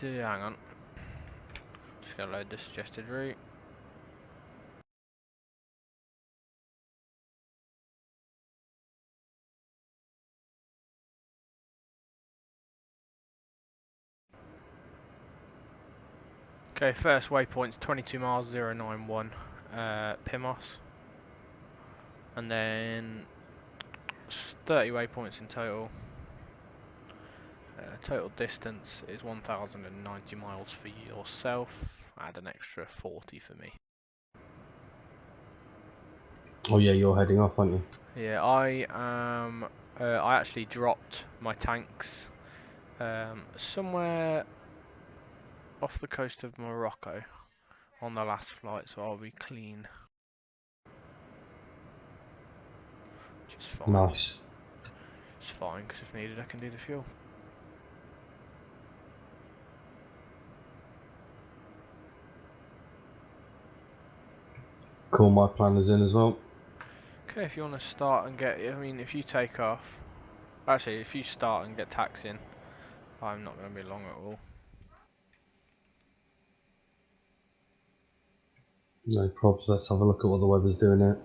to, hang on, just gonna load the suggested route. Okay, first waypoint's 22 miles 091 Pimos, and then 30 waypoints in total. Total distance is 1,090 miles for yourself. Add an extra 40 for me. Oh yeah, you're heading off, aren't you? Yeah, I am. I actually dropped my tanks somewhere off the coast of Morocco on the last flight, so I'll be clean. Which is fine. Nice. It's fine, because if needed I can do the fuel. Cool, my planner's in as well. Okay, if you want to start and get, I mean, if you take off, actually, if you start and get taxi in, I'm not going to be long at all. No probs, let's have a look at what the weather's doing here.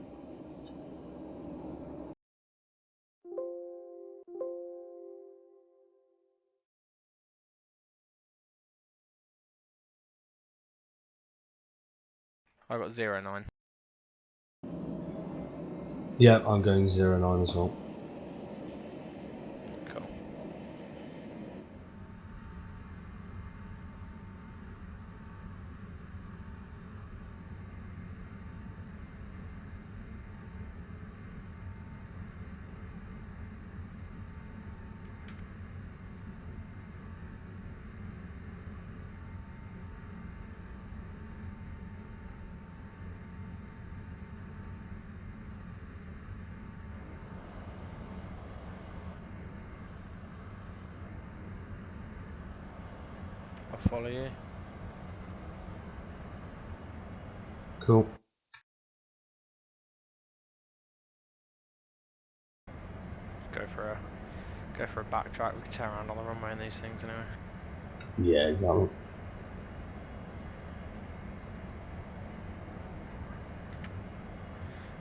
I got 09. Yeah, I'm going 09 as well. Cool. I'll follow you. Cool. Go for a backtrack. We can turn around on the runway in these things anyway. Yeah, exactly.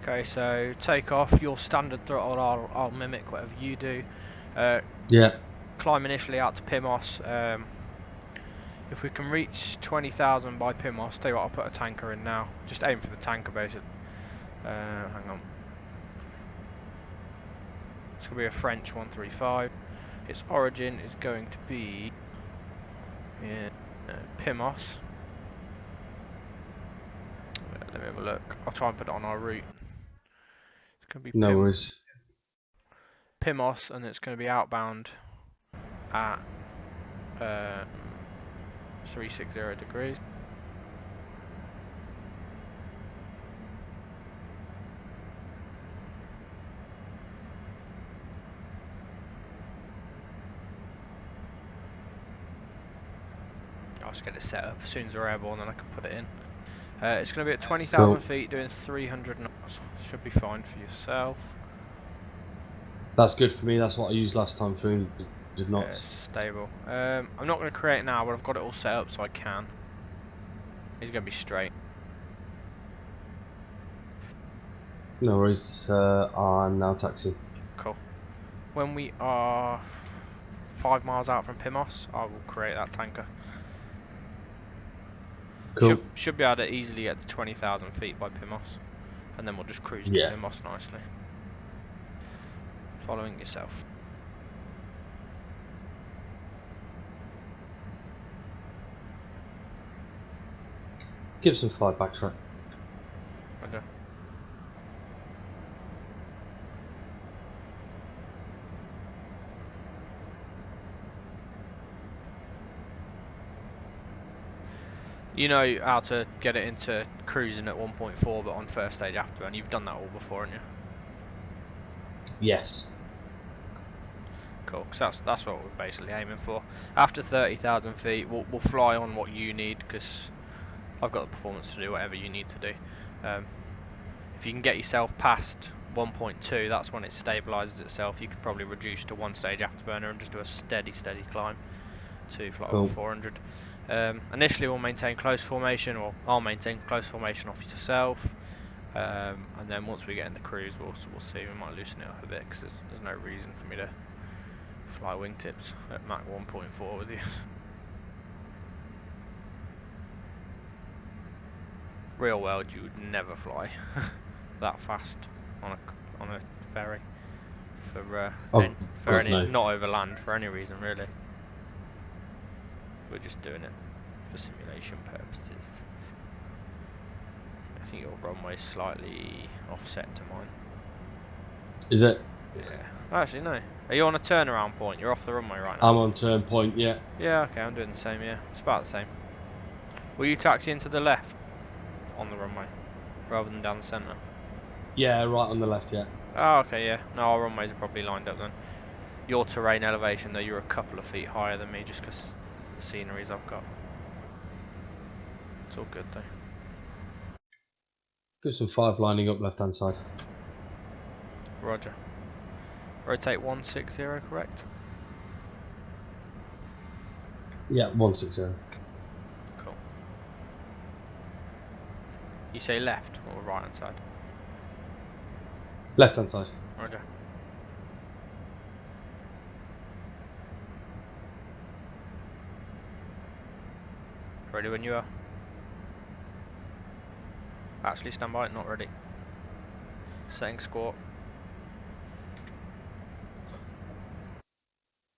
Okay, so take off. Your standard throttle, I'll mimic whatever you do. Yeah. Climb initially out to Pimos. If we can reach 20,000 by Pimos, tell you what, I'll put a tanker in now. Just aim for the tanker basically. Hang on. It's going to be a French 135. Its origin is going to be in Pimos. Let me have a look. I'll try and put it on our route. It's going to be No worries. Pimos, and it's going to be outbound at 360 degrees. I'll just get it set up as soon as we're airborne, then I can put it in. It's going to be at 20,000 feet, doing 300 knots. Should be fine for yourself. That's good for me, that's what I used last time, 300 knots. Yeah, stable. I'm not going to create it now, but I've got it all set up so I can. He's going to be straight. No worries, I'm now taxiing. Cool. When we are 5 miles out from Pimos, I will create that tanker. Cool. Should be able to easily get to 20,000 feet by Pimos, and then we'll just cruise to Pimos nicely. Following yourself. Give some flight backtrack. Okay. You know how to get it into cruising at 1.4 but on first stage afterburn. You've done that all before, haven't you? Yes. Cool, because that's what we're basically aiming for. After 30,000 feet, we'll fly on what you need, because I've got the performance to do whatever you need to do. If you can get yourself past 1.2, that's when it stabilises itself. You could probably reduce to one stage afterburner and just do a steady climb. to flight Cool. level 400. Initially we'll maintain close formation, or I'll maintain close formation off yourself, and then once we get in the cruise we'll see, we might loosen it up a bit, because there's no reason for me to fly wingtips at Mach 1.4 with you. Real world you would never fly that fast on a ferry for God, any, no. not over land, for any reason really. We're just doing it for simulation purposes. I think your runway's slightly offset to mine. Is it? Yeah. Actually, no. Are you on a turnaround point? You're off the runway right now? I'm on turn point, yeah. Yeah, okay, I'm doing the same, yeah. It's about the same. Will you taxi into the left on the runway, rather than down the centre? Yeah, right on the left, yeah. Oh, okay, yeah. No, our runways are probably lined up then. Your terrain elevation, though, you're a couple of feet higher than me, just because the sceneries I've got. It's all good, though. Give some 5 lining up left hand side. Roger. Rotate 160, correct? Yeah, 160. Cool. You say left or right hand side? Left hand side. Roger. Ready when you are. Actually, stand by, not ready. Setting squawk.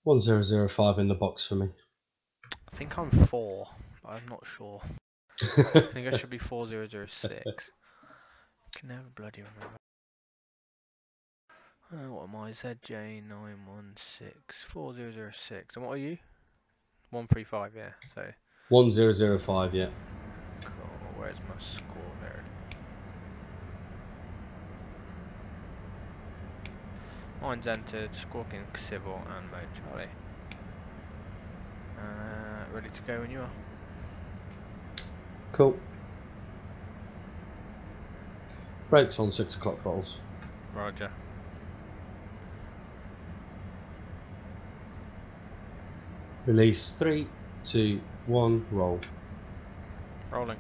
1005 in the box for me. I think I'm 4, but I'm not sure. I think I should be 4006. Can never bloody remember. What am I? ZJ916 4006. And what are you? 135, yeah. So 1005, yeah. cool. Where's my score there? Mine's entered, squawking civil and mode Charlie. Ready to go when you are. Cool. Brakes on 6 o'clock throttles. Roger. Release 3, 2, 1, roll. Rolling.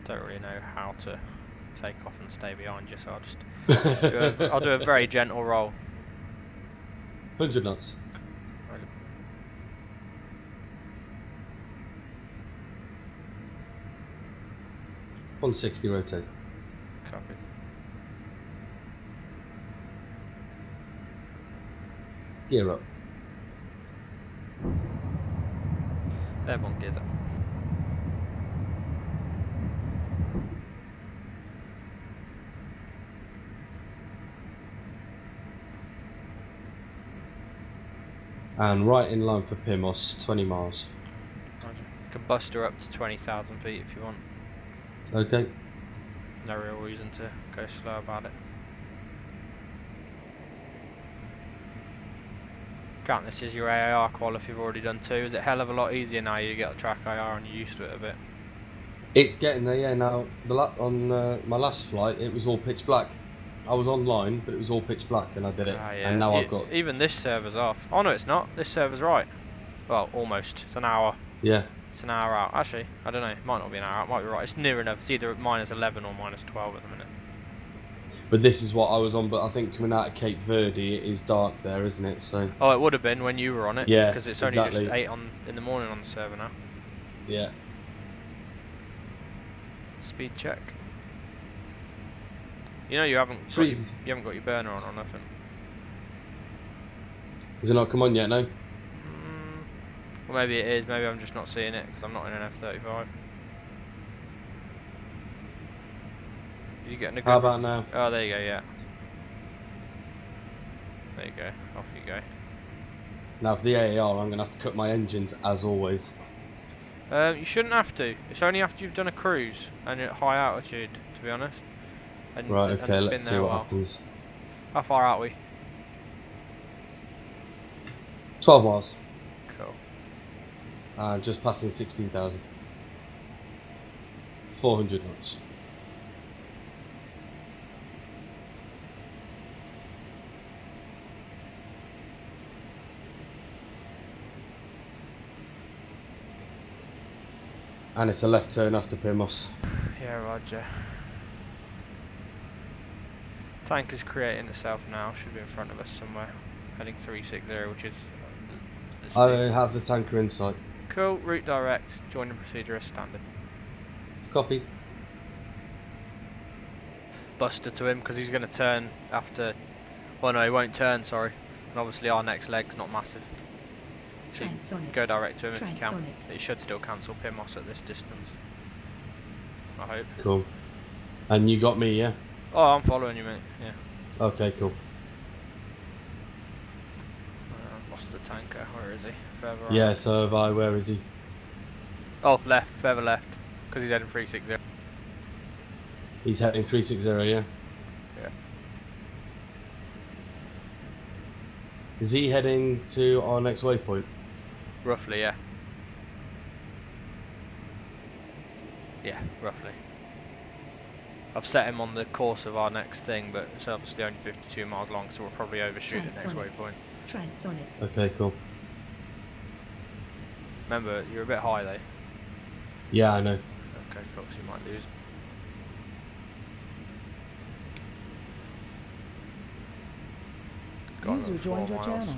Don't really know how to take off and stay behind you, so I'll just I'll do a very gentle roll. 100 knots. Roger. 160 rotate. Copy. Gear up. There, one gears up. And right in line for Pimos, 20 miles. Roger. You can bust her up to 20,000 feet if you want. Okay. No real reason to go slow about it. Count this as your AIR qual if you've already done 2. Is it a hell of a lot easier now you get the track IR and you're used to it a bit? It's getting there, yeah. Now, on my last flight, it was all pitch black. I was online, but it was all pitch black, and I did it. Ah, yeah. And now I've got... Even this server's off. Oh no, it's not. This server's right. Well, almost. It's an hour. Yeah. It's an hour out. Actually, I don't know. It might not be an hour out. It might be right. It's near enough. It's either minus 11 or minus 12 at the minute. But this is what I was on, but I think coming out of Cape Verde, it is dark there, isn't it? So... Oh, it would have been when you were on it. Yeah, because it's only exactly. just 8 in the morning on the server now. Yeah. Speed check. You know you haven't got your burner on or nothing. Has it not come on yet, no? Well, maybe it is. Maybe I'm just not seeing it because I'm not in an F35. Are you getting a good... How about now? Oh, there you go, yeah. There you go. Off you go. Now for the AAR, I'm going to have to cut my engines, as always. You shouldn't have to. It's only after you've done a cruise and at high altitude, to be honest. And, Right, and okay, it's let's been see there a what while. happens. How far out are we? 12 miles. Cool. Just passing 16,000. 400 knots. And it's a left turn after Pimos. Yeah, roger. Tank is creating itself now, should be in front of us somewhere. Heading 360, which is the I have the tanker in sight. Cool, route direct, joining procedure as standard. Copy. Buster to him, because he's going to turn after... Well no, he won't turn, sorry. And obviously our next leg's not massive. So you go direct to him if you can. It should still cancel Pimos at this distance. I hope. Cool. And you got me, yeah? Oh, I'm following you, mate. Yeah. Okay, cool. Lost the tanker. Where is he? Further Yeah, right. so have I. Where is he? Oh, left. Further left. Because he's heading 360. He's heading 360, yeah? Yeah. Is he heading to our next waypoint? Roughly, yeah. Yeah, roughly. I've set him on the course of our next thing, but it's obviously only 52 miles long, so we'll probably overshoot the next waypoint. Transonic. Okay, cool. Remember, you're a bit high though. Yeah, I know. Okay, cool, so you might lose. User joined your channel.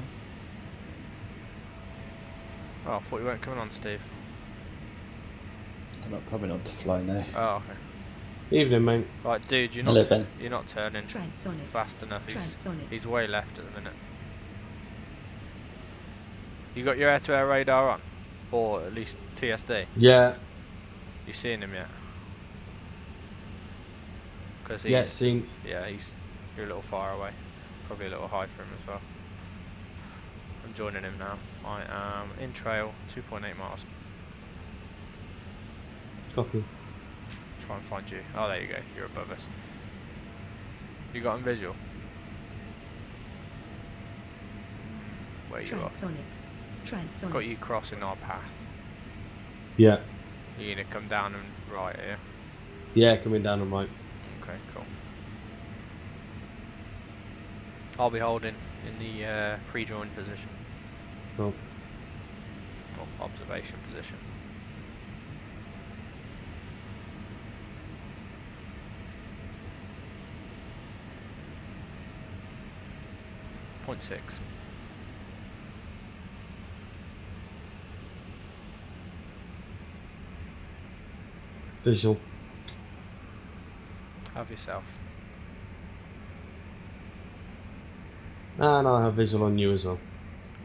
Oh, I thought you weren't coming on, Steve. I'm not coming on to fly now. Oh, okay. Evening, mate. Right, dude, you're Hello, not Ben. you're not turning fast enough. He's way left at the minute. You got your air-to-air radar on, or at least TSD. Yeah. You seen him yet? Because Yeah, seen. Yeah, you're a little far away. Probably a little high for him as well. I'm joining him now. I am in trail, 2.8 miles. Copy. Try and find you. Oh, there you go. You're above us. You got him visual? Where you are? Transonic. Got you crossing our path. Yeah. You're gonna come down and right here. Yeah, coming down on right. Okay, cool. I'll be holding in the pre-join position. Cool. Or observation position. Point 6. Visual. Have yourself. And I have visual on you as well.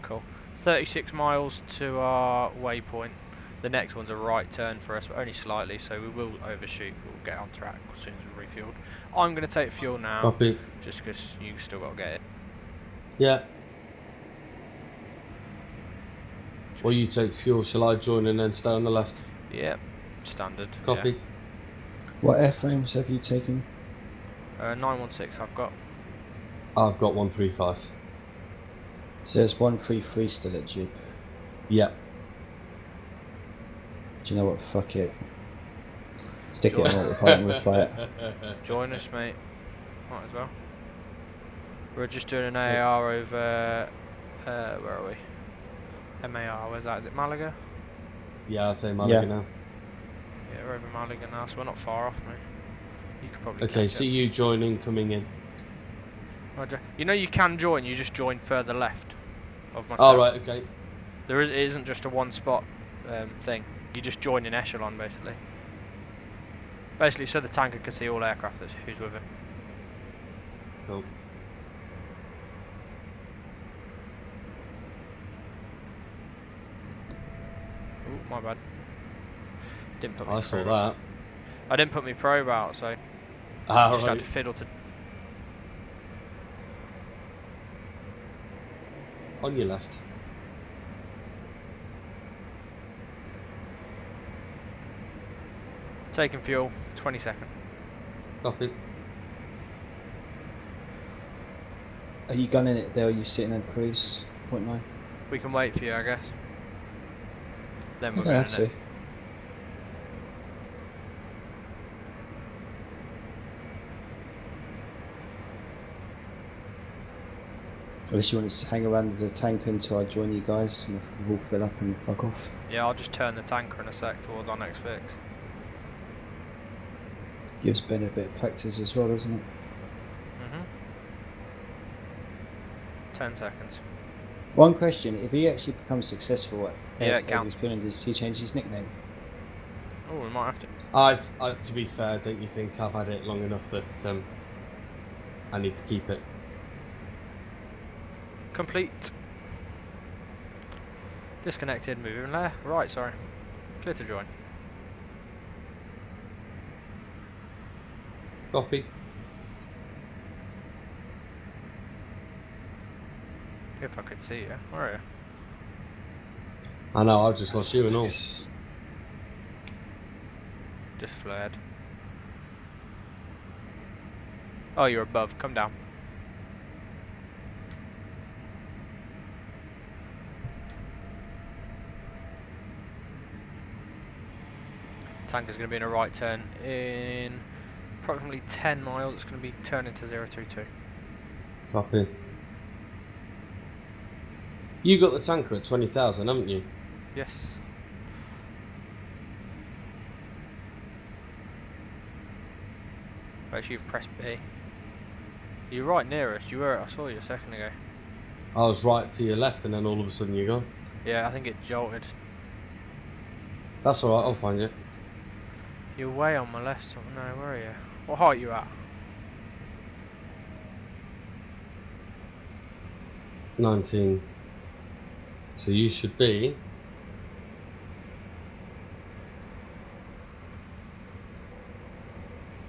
Cool. 36 miles to our waypoint. The next one's a right turn for us, but only slightly, so we will overshoot. We'll get on track as soon as we've refueled. I'm going to take fuel now. Copy. Just because you still got to get it. Yeah. Or you take fuel, shall I join and then stay on the left? Yep, standard. Copy. Yeah. What airframes have you taken? 916 I've got. I've got 135. So there's 133 still at Jib. Yeah. Do you know what? Fuck it. Stick it on autopilot and we'll fly it. Join us, mate. Might as well. We're just doing an AR over. Where are we? MAR, where's that? Is it Malaga? Yeah, I'd say Malaga now. Yeah, we're over Malaga now, so we're not far off, mate. You could probably. Okay, see you joining, coming in. Roger. You know you can join, you just join further left of myself. Oh, right, okay. It isn't just a one spot thing. You just join in echelon, basically. Basically, so the tanker can see all aircraft who's with him. Cool. Ooh, my bad. Didn't put. I saw that. I didn't put my probe out, so Ah, just right. had to fiddle to. On your left. Taking fuel, 20 seconds. Copy. Are you gunning it there or are you sitting at cruise? 0.9? We can wait for you, I guess. Then we're I don't going have to. Unless you want to hang around the tank until I join you guys and we'll all fill up and fuck off. Yeah, I'll just turn the tanker in a sec towards our next fix. Gives Ben a bit of practice as well, doesn't it? 10 seconds. One question, if he actually becomes successful Yeah, at it counts. Refueling, does he change his nickname? Oh, we might have to. To be fair, don't you think I've had it long enough that I need to keep it? Complete. Disconnected, moving left. Right, sorry. Clear to join. Copy. If I could see you. Where are you? I know, I've just lost you and all. Yes. Just flared. Oh, you're above. Come down. Tanker's going to be in a right turn in approximately 10 miles. It's going to be turning to 022. Copy. You got the tanker at 20,000, haven't you? Yes. Actually, you've pressed B. You're right near us. You were. I saw you a second ago. I was right to your left and then all of a sudden you're gone. Yeah, I think it jolted. That's alright, I'll find you. You're way on my left. So no, where are you? What height are you at? 19. So you should be...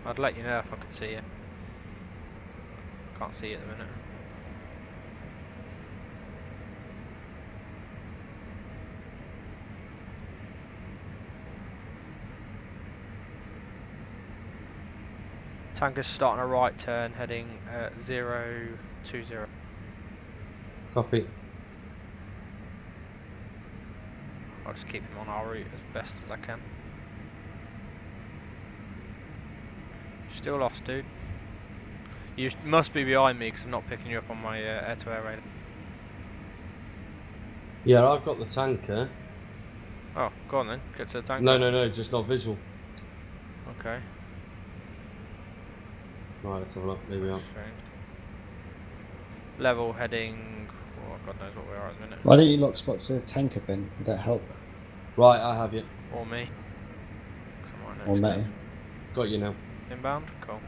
I'd let you know if I could see you. Can't see you at the minute. Tanker's starting a right turn, heading 020. Copy. I'll just keep him on our route as best as I can. Still lost, dude. You must be behind me because I'm not picking you up on my air-to-air radar. Yeah, I've got the tanker. Oh, go on then. Get to the tanker. No, just not visual. Okay. Right, let's have a look. There we are. Strange. Level heading. Oh, God knows what we are at the minute. Why don't you lock spots to the tanker, Ben? Would that help? Right, I have you. Or me. 'Cause I'm right Or next to Matty? it. Got you now. Inbound? Cool.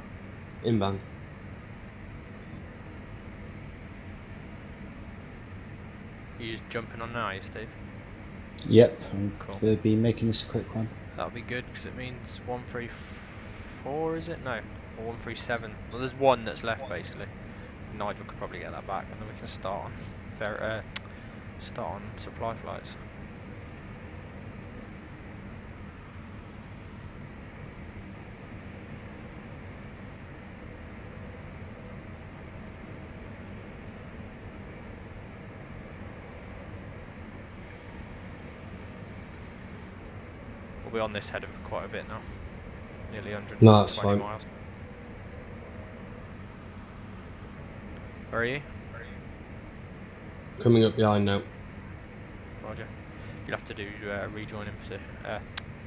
Inbound. You just jumping on now, are you, Steve? Yep, I'm Cool. going to be making this a quick one. That'll be good because it means 134, is it? No, or 137. Well, there's one that's left basically. Nigel could probably get that back, and then we can start on start on supply flights. We'll be on this heading for quite a bit now. Nearly 120 No, that's fine. miles. Where are you? Coming up behind now. Roger. You'll have to do rejoining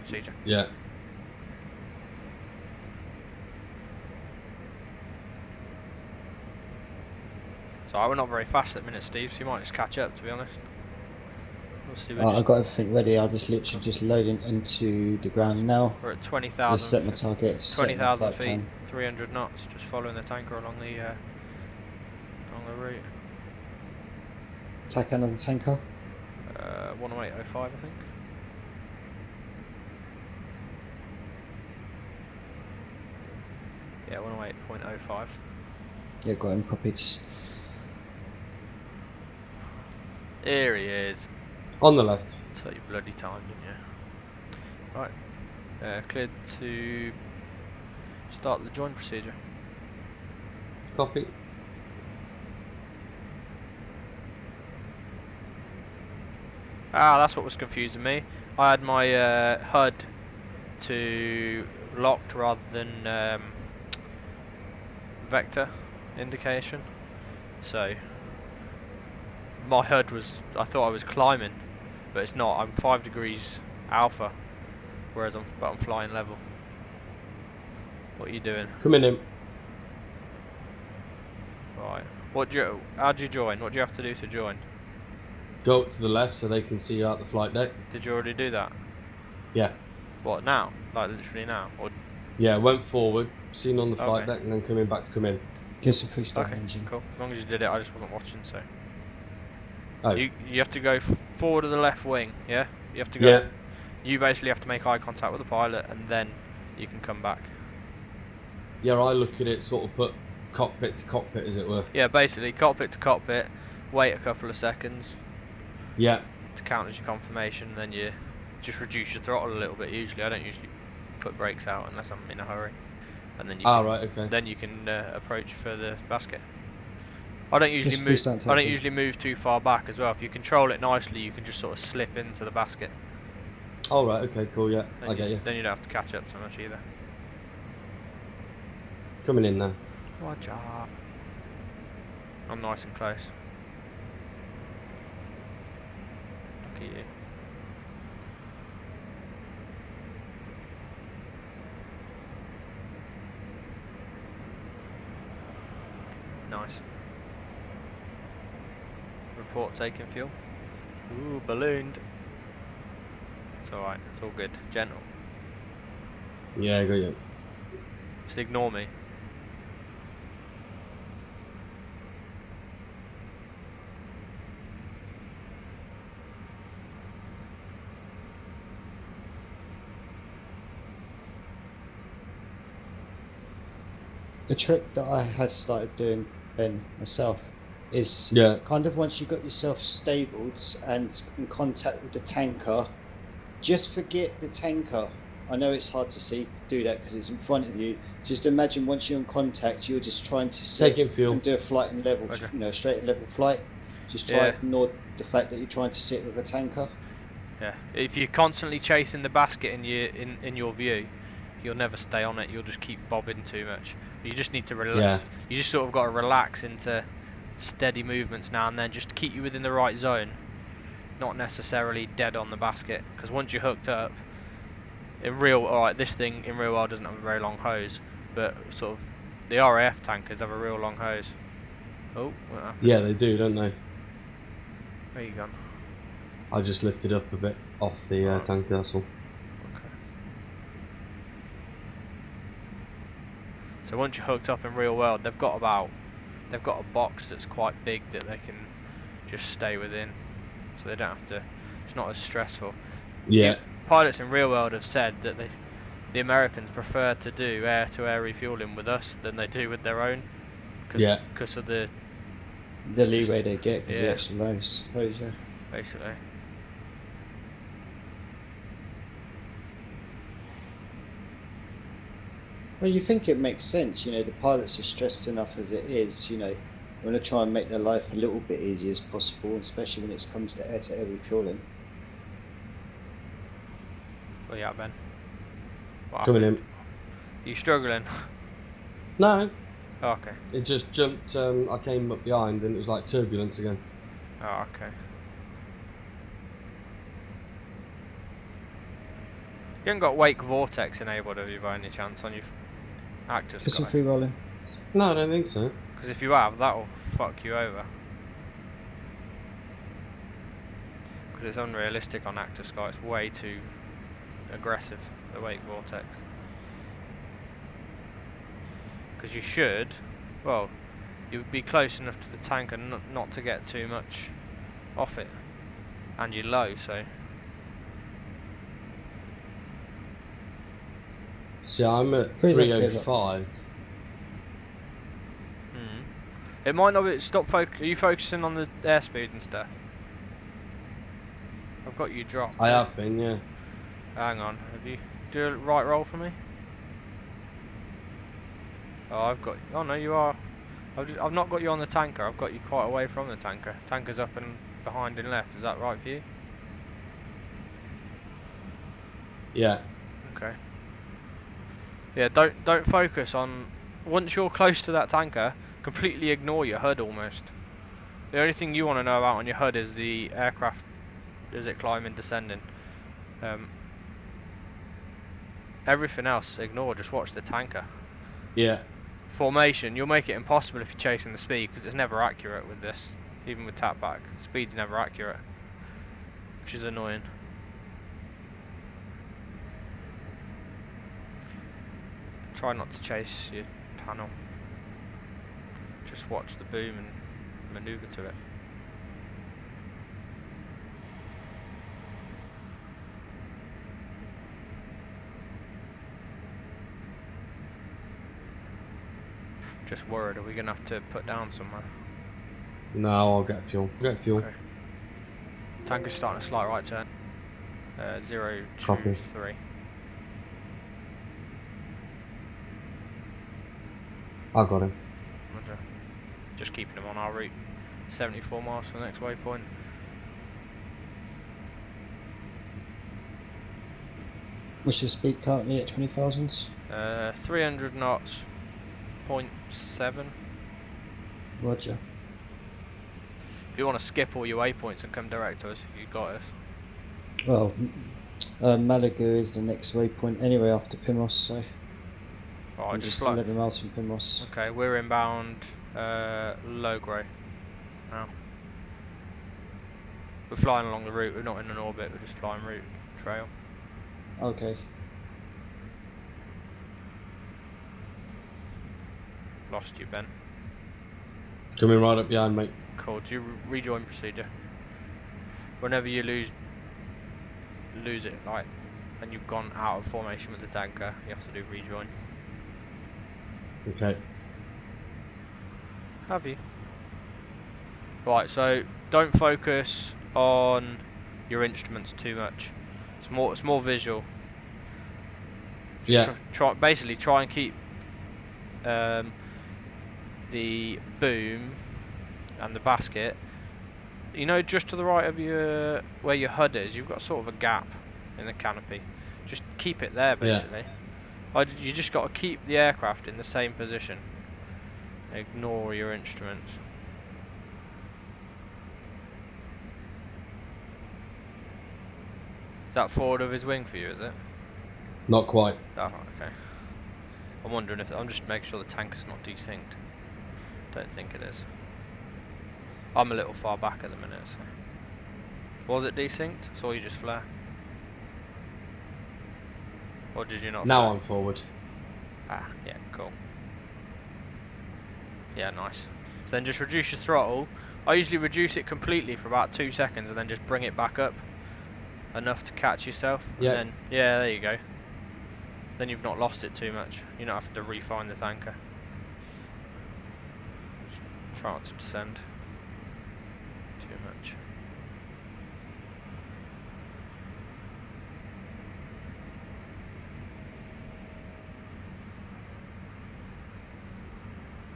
procedure. Yeah. So we're not very fast at the minute, Steve, so you might just catch up, to be honest. We'll see, I've got everything ready. I'll just literally just loading into the ground now. we're at I'll 20,000 set my target. set my 20,000 flight feet, plan. 300 knots, just following the tanker along the route. Attack another tanker. 108.05, I think. Yeah, 108.05. Yeah, got him copied. Here he is. On the left. Tell you bloody time, didn't you? Right. Cleared to start the join procedure. Copy. Ah, that's what was confusing me. I had my HUD to locked rather than vector indication. So my HUD was, I thought I was climbing, but it's not. I'm 5 degrees alpha, whereas I'm flying level. What are you doing? Coming in. Right. How do you join? What do you have to do to join? Go up to the left so they can see you out the flight deck. Did you already do that? Yeah. What, now? Like literally now? Or Yeah, went forward, seen on the flight Okay. deck, and then coming back to come in. Give some freestyle okay, engine. cool. As long as you did it, I just wasn't watching, so. Oh. You have to go forward of the left wing, yeah? You have to go. Yeah. You basically have to make eye contact with the pilot, and then you can come back. Yeah, I look at it sort of put cockpit to cockpit, as it were. Yeah, basically cockpit to cockpit. Wait a couple of seconds Yeah. to count as your confirmation, and then you just reduce your throttle a little bit. Usually, I don't usually put brakes out unless I'm in a hurry, and then you can, Right, okay. then you can approach for the basket. I don't Just usually move. freestyle I don't taxi. usually move too far back as well. If you control it nicely, you can just sort of slip into the basket. All right, okay, cool, yeah, Then I get you. Then you don't have to catch up so much either. Coming in now. Watch out. I'm nice and close. Look at you. Nice. Report taking fuel. Ooh, ballooned. It's alright, it's all good. Gentle. Yeah, I got you. Just ignore me. The trick that I had started doing, Ben, myself, is Yeah. kind of once you got yourself stabled and in contact with the tanker, just forget the tanker. I know it's hard to see, do that because it's in front of you. Just imagine once you're in contact, you're just trying to sit Taking fuel. and do a flight and level, Okay. straight and level flight. Just try Yeah. to ignore the fact that you're trying to sit with a tanker. Yeah. If you're constantly chasing the basket in your view, you'll never stay on it. You'll just keep bobbing too much. You just need to relax. Yeah. You just sort of got to relax into steady movements now and then, just to keep you within the right zone, not necessarily dead on the basket. Because once you're hooked up, alright, this thing in real world doesn't have a very long hose, but sort of the RAF tankers have a real long hose. Oh, what happened? Yeah, they do, don't they? Where you gone? I just lifted up a bit off the Oh. tanker, that's all. Okay. So once you're hooked up in real world, they've got a box that's quite big that they can just stay within, so they don't have to. It's not as stressful. Yeah. Pilots in real world have said that the Americans prefer to do air-to-air refueling with us than they do with their own. Because of the leeway they get because yeah. the extra hose, yeah. Basically. Well, you think it makes sense, the pilots are stressed enough as it is, we want to try and make their life a little bit easier as possible, especially when it comes to air-to-air refueling. Well, yeah, Ben. What Coming happened? in. You struggling? No, Oh, okay. it just jumped, I came up behind and it was like turbulence again. Oh, okay. You haven't got wake vortex enabled, have you, by any chance, on your active Get some sky? free rolling. No, I don't think so. Because if you have, that'll fuck you over. Because it's unrealistic on active sky. It's way too aggressive, the wake vortex. Because you should, well, you'd be close enough to the tanker not to get too much off it, and you're low, so. See, I'm at Freeze up, 305. It might not be. Are you focusing on the airspeed and stuff? I've got you dropped. I have been, yeah. Hang on. Have you do a right roll for me? Oh, I've got. Oh no, you are. I've not got you on the tanker. I've got you quite away from the tanker. Tanker's up and behind and left. Is that right for you? Yeah. Okay. Yeah. Don't focus on. Once you're close to that tanker, completely ignore your HUD almost. The only thing you want to know about on your HUD is the aircraft, is it climbing, descending. Everything else, ignore, just watch the tanker. Yeah. Formation, you'll make it impossible if you're chasing the speed, because it's never accurate with this. Even with tap back, the speed's never accurate, which is annoying. Try not to chase your panel. Just watch the boom and maneuver to it. Just worried, are we going to have to put down somewhere? No, I'll get fuel. Get fuel. Okay. Tanker's starting a slight right turn. 023. I got him. Roger. Just keeping him on our route. 74 miles for the next waypoint. What's your speed currently at 20,000s? 300 knots. 0.7. Roger. If you want to skip all your waypoints and come direct to us, if you've got us. Well, Malaga is the next waypoint anyway after Pimos, so Right, I'm just 11 miles from Pimos. Okay, we're inbound low grey now. We're flying along the route, we're not in an orbit, we're just flying route trail. Okay. Lost you, Ben. Coming right up behind, mate. Cool, do you rejoin procedure? Whenever you lose it, like, and you've gone out of formation with the tanker, you have to do rejoin. Okay. Have you? Right, so don't focus on your instruments too much. It's more visual. Yeah. Basically try and keep the boom and the basket, you know, just to the right of your where your HUD is. You've got sort of a gap in the canopy. Just keep it there, basically. Yeah. You just got to keep the aircraft in the same position. Ignore your instruments. Is that forward of his wing for you, is it? Not quite. Oh, okay. I'm wondering if I'm just making sure the tanker's not desynced. Don't think it is. I'm a little far back at the minute, so. Was it desynced? Saw you just flare. Or did you not Now flare? I'm forward. Ah, yeah, cool. Yeah, nice. So then just reduce your throttle. I usually reduce it completely for about 2 seconds and then just bring it back up enough to catch yourself. Yeah. And then, yeah, there you go. Then you've not lost it too much. You don't have to refine the tanker. Just try not to descend too much.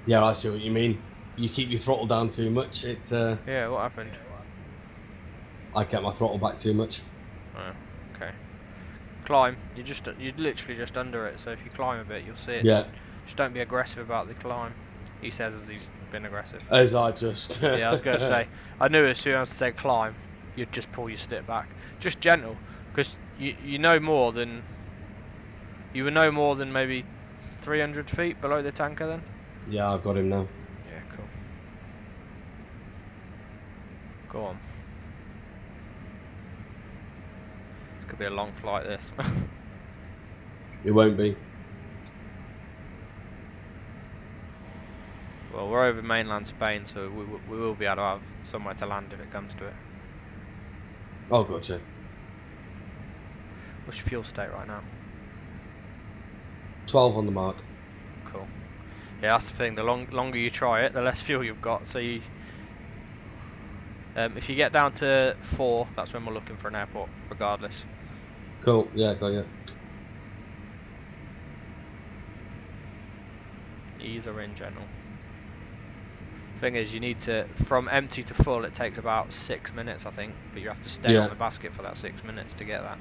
Yeah, I see what you mean. You keep your throttle down too much. Yeah, what happened? I kept my throttle back too much. Oh, okay. Climb. You're literally just under it. So if you climb a bit, you'll see it. Yeah. Just don't be aggressive about the climb. He says as he's been aggressive. As I just. Yeah, I was going to say. I knew as soon as I said climb, you'd just pull your stick back. Just gentle, because you know more than. You would know more than maybe 300 feet below the tanker then. Yeah, I've got him now. Yeah, cool. Go on. This could be a long flight, this. It won't be. Well, we're over mainland Spain, so we will be able to have somewhere to land if it comes to it. Oh, gotcha. What's your fuel state right now? 12 on the mark. Cool. Yeah, that's the thing. The longer you try it, the less fuel you've got. So you, if you get down to 4, that's when we're looking for an airport, regardless. Cool. Yeah, got you. Ease or in general. Thing is, you need to, from empty to full, it takes about 6 minutes, I think. But you have to stay on the basket for that 6 minutes to get that.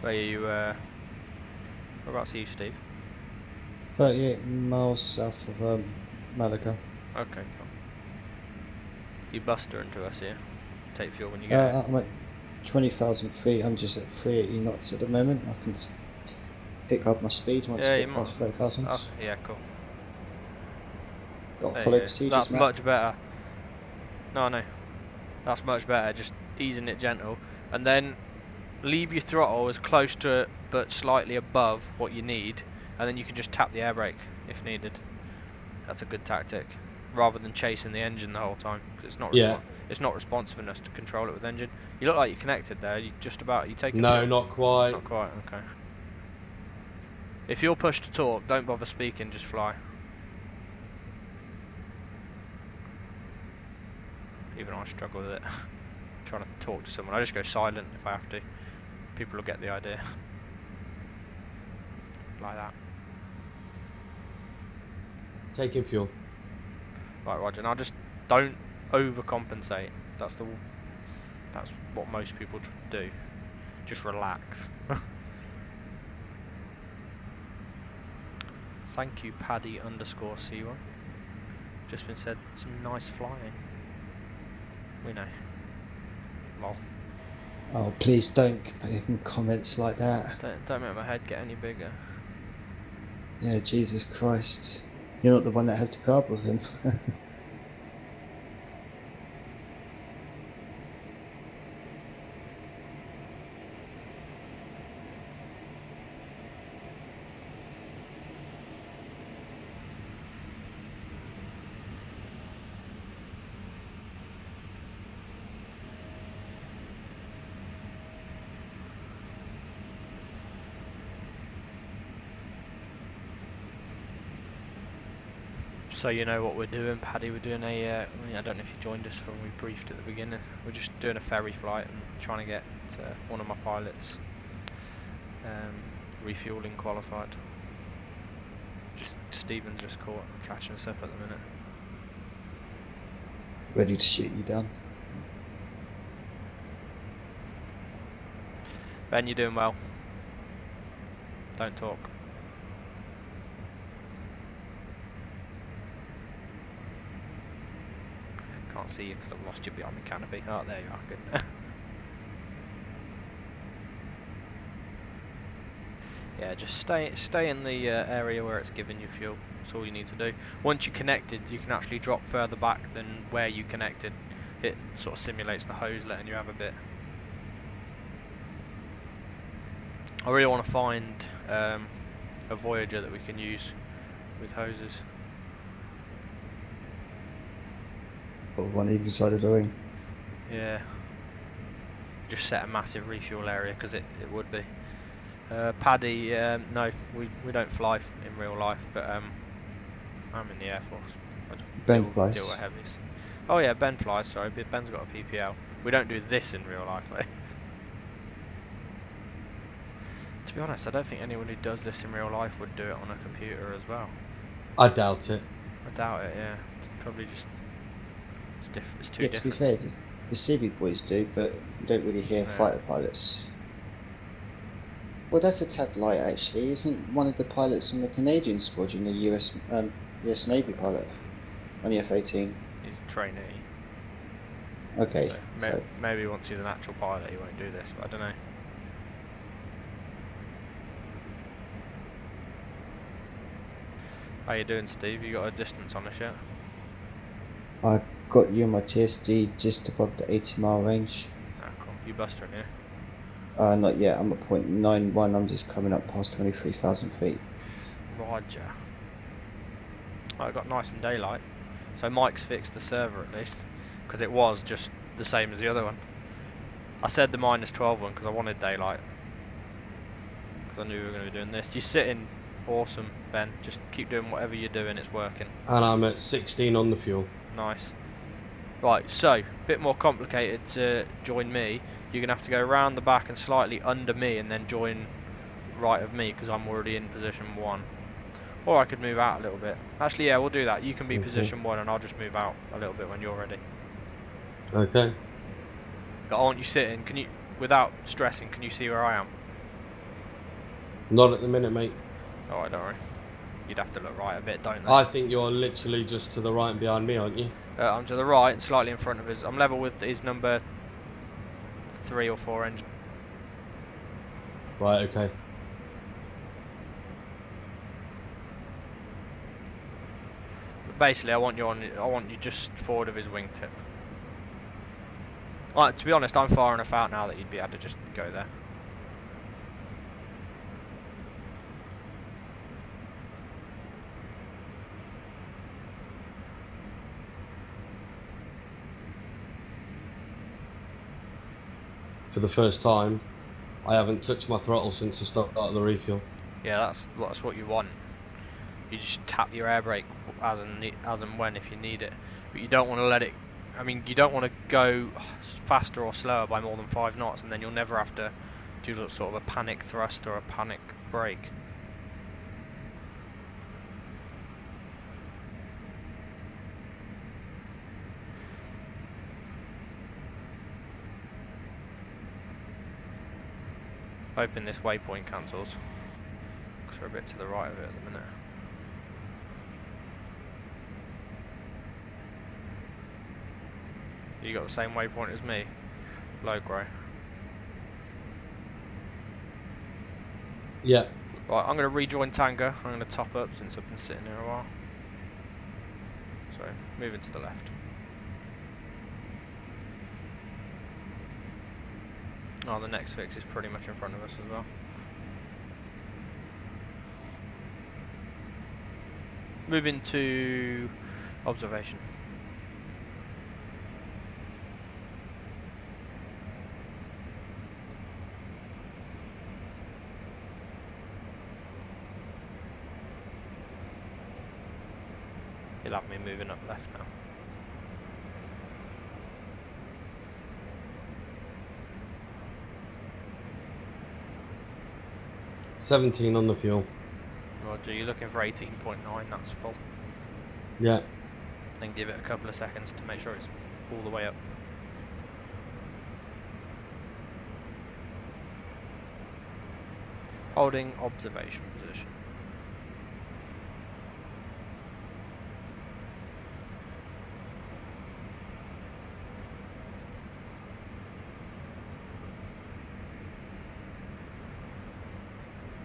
Where are you? Whereabouts are you, Steve? 38 miles south of Malaga. Okay, cool. You buster into us here. Take fuel when you get it. I'm at 20,000 feet. I'm just at 380 knots at the moment. I can pick up my speed once I you get past 30,000. Oh, yeah, cool. Got to There follow you go. procedures, That's Matt. much better. No. That's much better. Just easing it gentle. And then leave your throttle as close to it, but slightly above what you need. And then you can just tap the air brake if needed. That's a good tactic. Rather than chasing the engine the whole time. Because it's not responsive enough to control it with engine. You look like you're connected there. You take a No, fuel. not quite. Not quite, okay. If you're pushed to talk, don't bother speaking, just fly. Even I struggle with it. Trying to talk to someone. I just go silent if I have to. People will get the idea. Like that. Taking fuel. Right, Roger. Now just don't overcompensate. That's what most people do. Just relax. Thank you, Paddy_C1. Just been said some nice flying. We know. Lol. Oh, please don't put in comments like that. Don't make my head get any bigger. Yeah, Jesus Christ. You're not the one that has to put up with him. So you know what we're doing, Paddy. We're doing I don't know if you joined us when we briefed at the beginning. We're just doing a ferry flight and trying to get one of my pilots refueling qualified. Stephen's just catching us up at the minute. Ready to shoot you down. Ben, you're doing well. Don't talk. Can't see you because I've lost you behind the canopy. Oh, there you are. Good. Yeah, just stay in the area where it's giving you fuel. That's all you need to do. Once you're connected, you can actually drop further back than where you connected. It sort of simulates the hose letting you have a bit. I really want to find a Voyager that we can use with hoses. One either side of the wing. Yeah. Just set a massive refuel area because it would be. Paddy, no, we don't fly in real life, but I'm in the Air Force. Ben flies. Deal with heavies. Oh yeah, Ben flies, sorry, but Ben's got a PPL. We don't do this in real life, though. To be honest, I don't think anyone who does this in real life would do it on a computer as well. I doubt it. I doubt it, yeah. It's probably just... It's too Yeah, different. to be fair, the Civi boys do, but you don't really hear fighter pilots. Well, that's a tad light, actually. Isn't one of the pilots from the Canadian squadron a US Navy pilot on the F-18? He's a trainee. Okay, So maybe once he's an actual pilot he won't do this, but I don't know. How you doing, Steve? You got a distance on us yet? I've got you on my TSD just above the 80-mile range. Ah, cool. You bustering, yeah? Not yet. I'm at 0.91. I'm just coming up past 23,000 feet. Roger. I got nice and daylight. So Mike's fixed the server at least, because it was just the same as the other one. I said the -12 one because I wanted daylight, because I knew we were going to be doing this. You're sitting awesome, Ben. Just keep doing whatever you're doing. It's working. And I'm at 16 on the fuel. Nice. Right, so, bit more complicated to join me. You're going to have to go around the back and slightly under me and then join right of me because I'm already in position 1. Or I could move out a little bit. Actually, yeah, we'll do that. You can be position 1 and I'll just move out a little bit when you're ready. Okay. But I want you sitting. Can you, without stressing, can you see where I am? Not at the minute, mate. Alright, don't worry. You'd have to look right a bit, don't they? I think you're literally just to the right and behind me, aren't you? I'm to the right and slightly in front of his. I'm level with his number 3 or 4 engine. Right, okay. But basically, I want you just forward of his wingtip. Like, to be honest, I'm far enough out now that you'd be able to just go there. For the first time, I haven't touched my throttle since the start of the refuel. Yeah, that's what you want. You just tap your air brake as and when if you need it, but you don't want to let it. I mean, you don't want to go faster or slower by more than 5 knots, and then you'll never have to do sort of a panic thrust or a panic brake. Hoping this waypoint cancels, because we're a bit to the right of it at the minute. You got the same waypoint as me, low grey. Yeah. Right, I'm going to rejoin Tango. I'm going to top up since I've been sitting here a while. So, moving to the left. Oh, the next fix is pretty much in front of us as well. Moving to observation. You'll have me moving up left now. $17 on the fuel. Roger, you're looking for 18.9, that's full. Yeah. Then give it a couple of seconds to make sure it's all the way up. Holding observation position.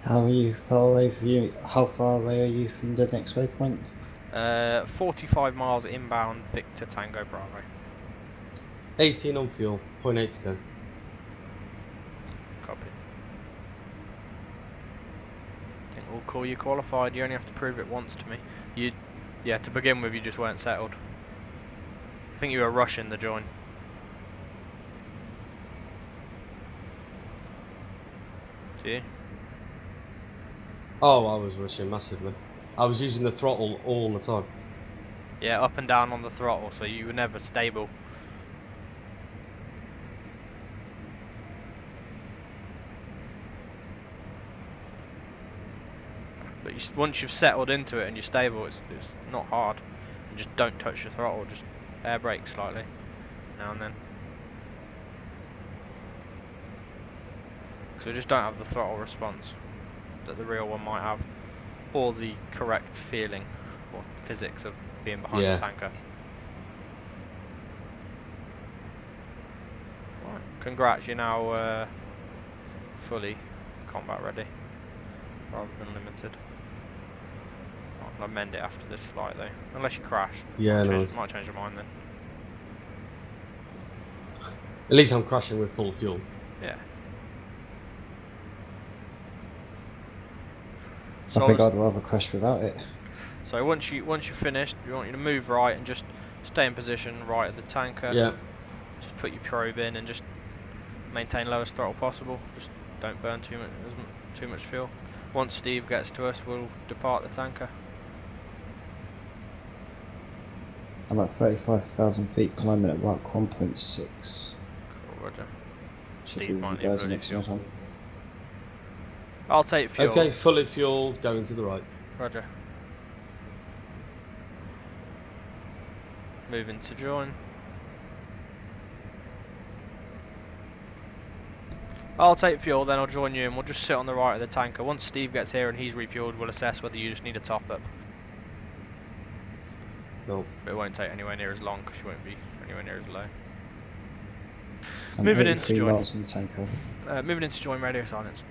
How far away are you from the next waypoint? 45 miles inbound, Victor Tango Bravo. 18 on fuel, 0.8 to go. Copy. I think we'll call you qualified. You only have to prove it once to me. Yeah, to begin with, you just weren't settled. I think you were rushing the join. Do you? Oh, I was rushing massively. I was using the throttle all the time. Yeah, up and down on the throttle, so you were never stable. But once you've settled into it and you're stable, it's not hard. And just don't touch your throttle, just air brake slightly now and then. So we just don't have the throttle response that the real one might have, or the correct feeling or physics of being behind the tanker. Right, congrats, you're now fully combat ready rather than limited. I'll amend it after this flight though, unless you crash. Yeah, might change your mind then. At least I'm crashing with full fuel. Yeah. I think I'd rather crash without it. So once you're finished, we want you to move right and just stay in position right at the tanker. Yeah. Just put your probe in and just maintain lowest throttle possible. Just don't burn too much fuel. Once Steve gets to us, we'll depart the tanker. I'm at 35,000 feet, climbing at Mach 1.6. Cool, Roger. Should Steve be might with need you guys bloody next fuel. time. I'll take fuel. Okay, fully fueled, going to the right. Roger. Moving to join. I'll take fuel, then I'll join you and we'll just sit on the right of the tanker. Once Steve gets here and he's refueled, we'll assess whether you just need a top up. Cool. But it won't take anywhere near as long because you won't be anywhere near as low. I'm Moving in to 83 join. miles on the tanker. Moving in to join radio silence.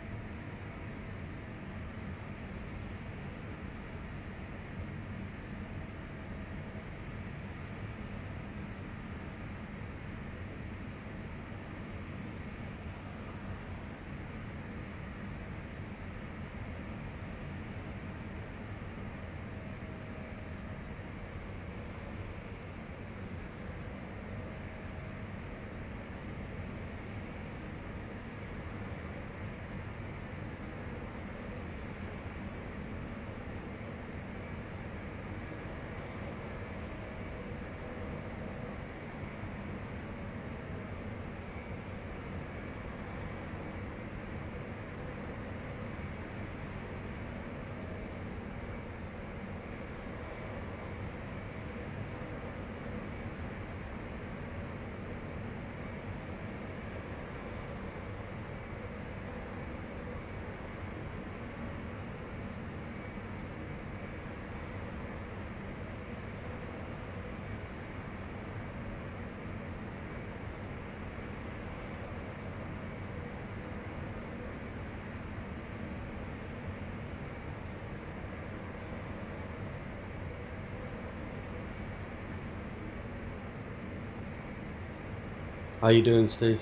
How you doing, Steve?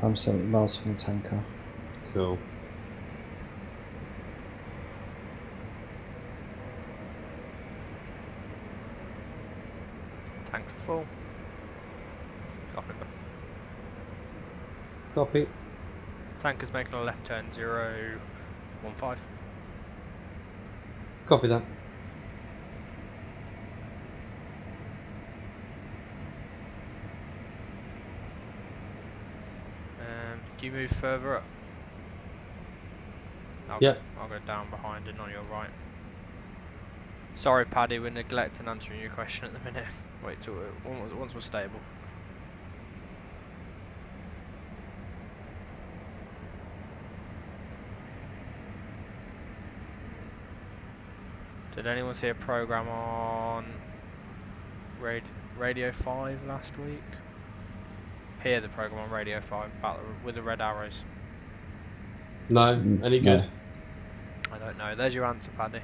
I'm 70 miles from the tanker. Cool. Tanks are full. Copy. Copy. Tanker's making a left turn 015. Copy that. Do you move further up? Yeah. I'll go down behind and on your right. Sorry, Paddy, we're neglecting answering your question at the minute. Wait till once we're stable. Did anyone see a program on Radio 5 last week? Hear the program on Radio 5 about with the red arrows. No. Any good? No. I don't know. There's your answer, Paddy.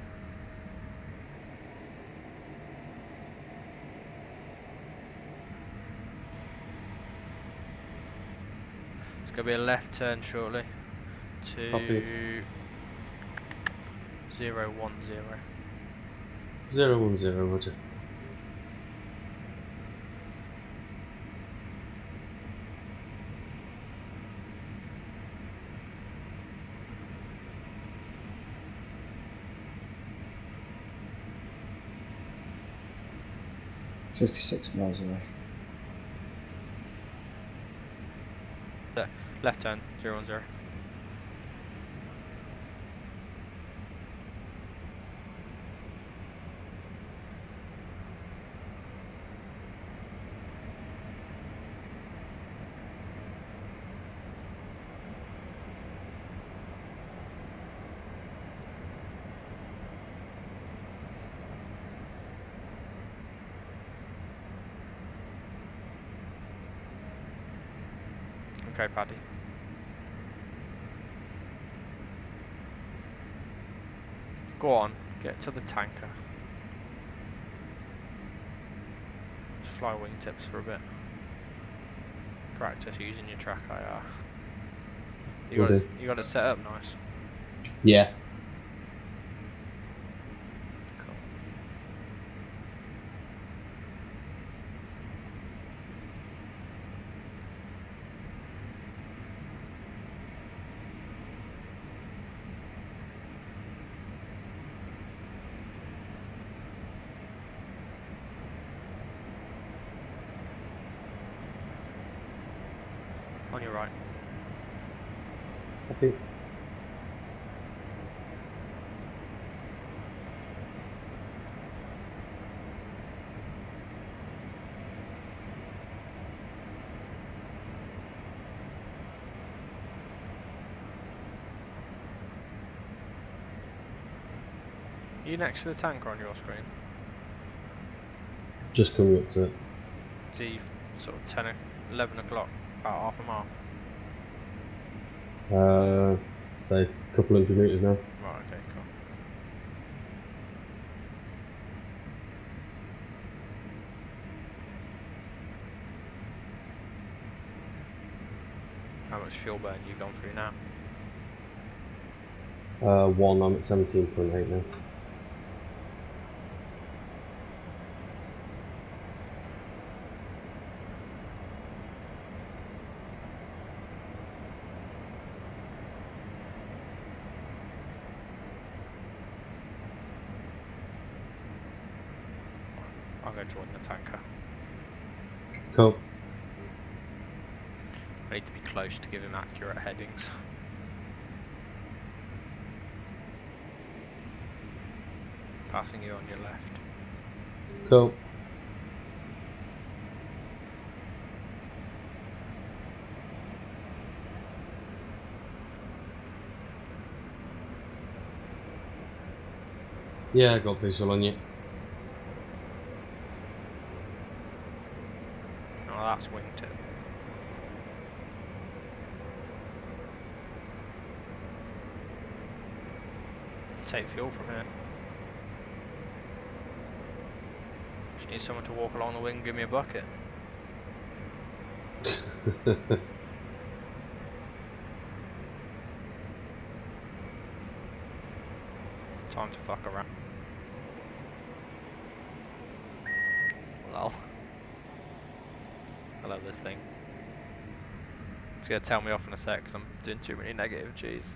It's going to be a left turn shortly to Copy. 010. 010, roger. $56 miles away. Left turn 010. Okay, Paddy. Go on, get to the tanker. Just fly wingtips for a bit. Practice using your track IR. You got it set up nice. Yeah. Cool. On your right. Copy. You next to the tanker on your screen? Just coming up to it. See, sort of 11 o'clock, about half a mile. Say a couple hundred metres now. Right, okay, cool. How much fuel burn you gone through now? 1, I'm at 17.8 now. I'm going to join the tanker. Cool. I need to be close to give him accurate headings. Passing you on your left. Cool. Yeah, I got visual on you. Oh, that's wingtip. Take fuel from here. Just need someone to walk along the wing and give me a bucket. Time to fuck around. Lol. I love this thing. It's gonna tell me off in a sec because I'm doing too many negative G's.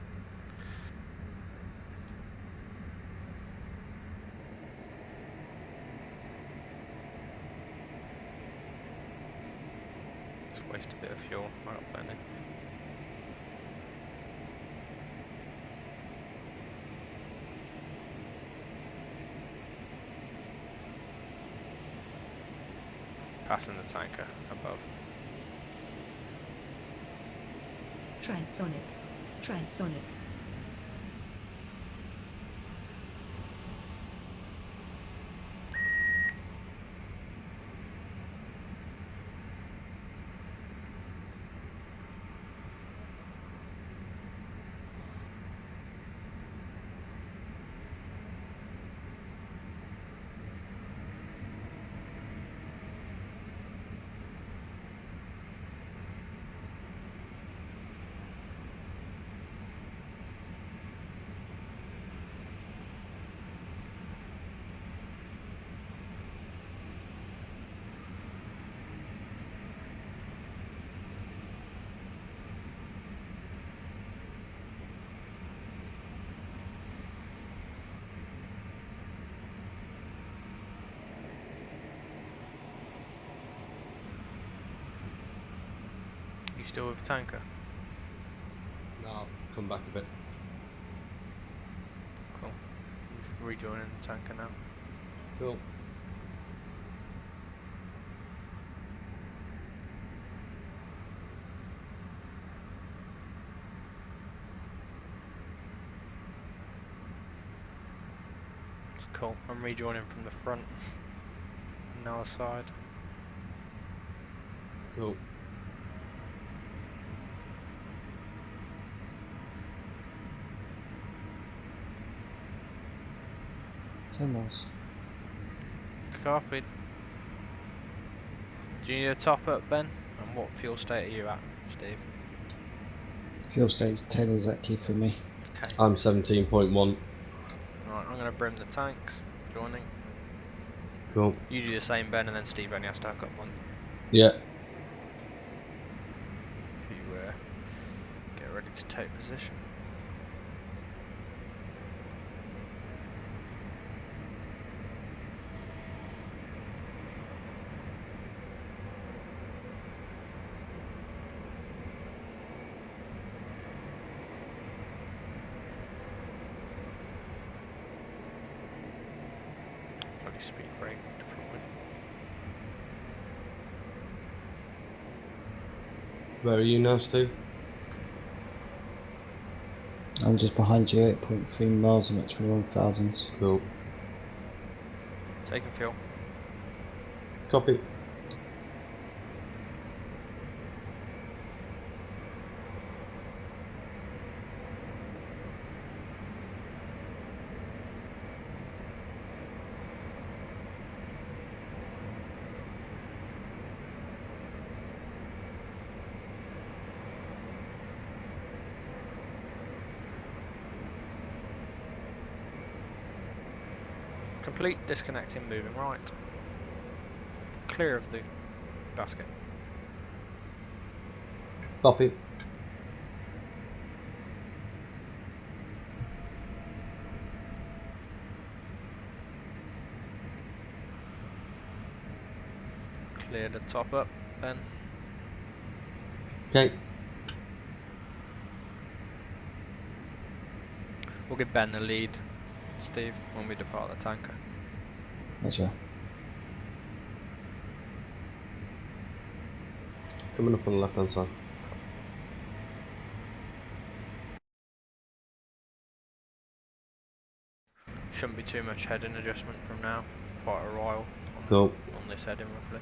Just waste a bit of fuel. I got plenty. Passing the tanker above. Transonic. Transonic. You still with the tanker? No, I'll come back a bit. Cool. Rejoining the tanker now. Cool. It's cool. I'm rejoining from the front. Now the side. Cool. Nice. Copied. Do you need a top up, Ben? And what fuel state are you at, Steve? Fuel state's 10 exactly for me. Okay. I'm 17.1. Right, I'm gonna brim the tanks. Joining. Cool. You do the same, Ben, and then Steve only has to hook up one. Yeah. If you get ready to take position. Bloody speed brake deployed. Where are you now, Steve? I'm just behind you, 8.3 miles. I'm at 21,000. Cool. Taking fuel. Copy. Complete disconnecting, moving right. Clear of the basket. Copy. Clear the top up, Ben. Okay. We'll give Ben the lead, Steve, when we depart the tanker. Gotcha. Coming up on the left hand side. Shouldn't be too much heading adjustment from now. Quite a while Cool. on this heading roughly.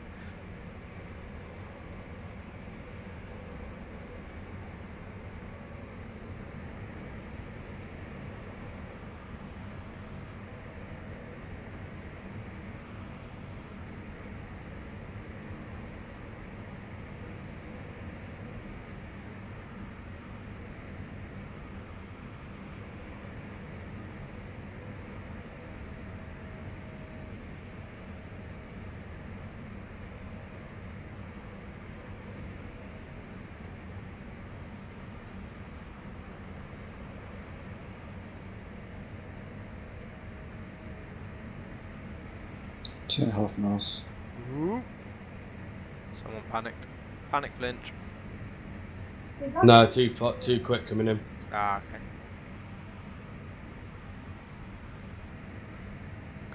Two and a half miles. Someone panicked. Panic flinch. No, too quick coming in. Ah, okay.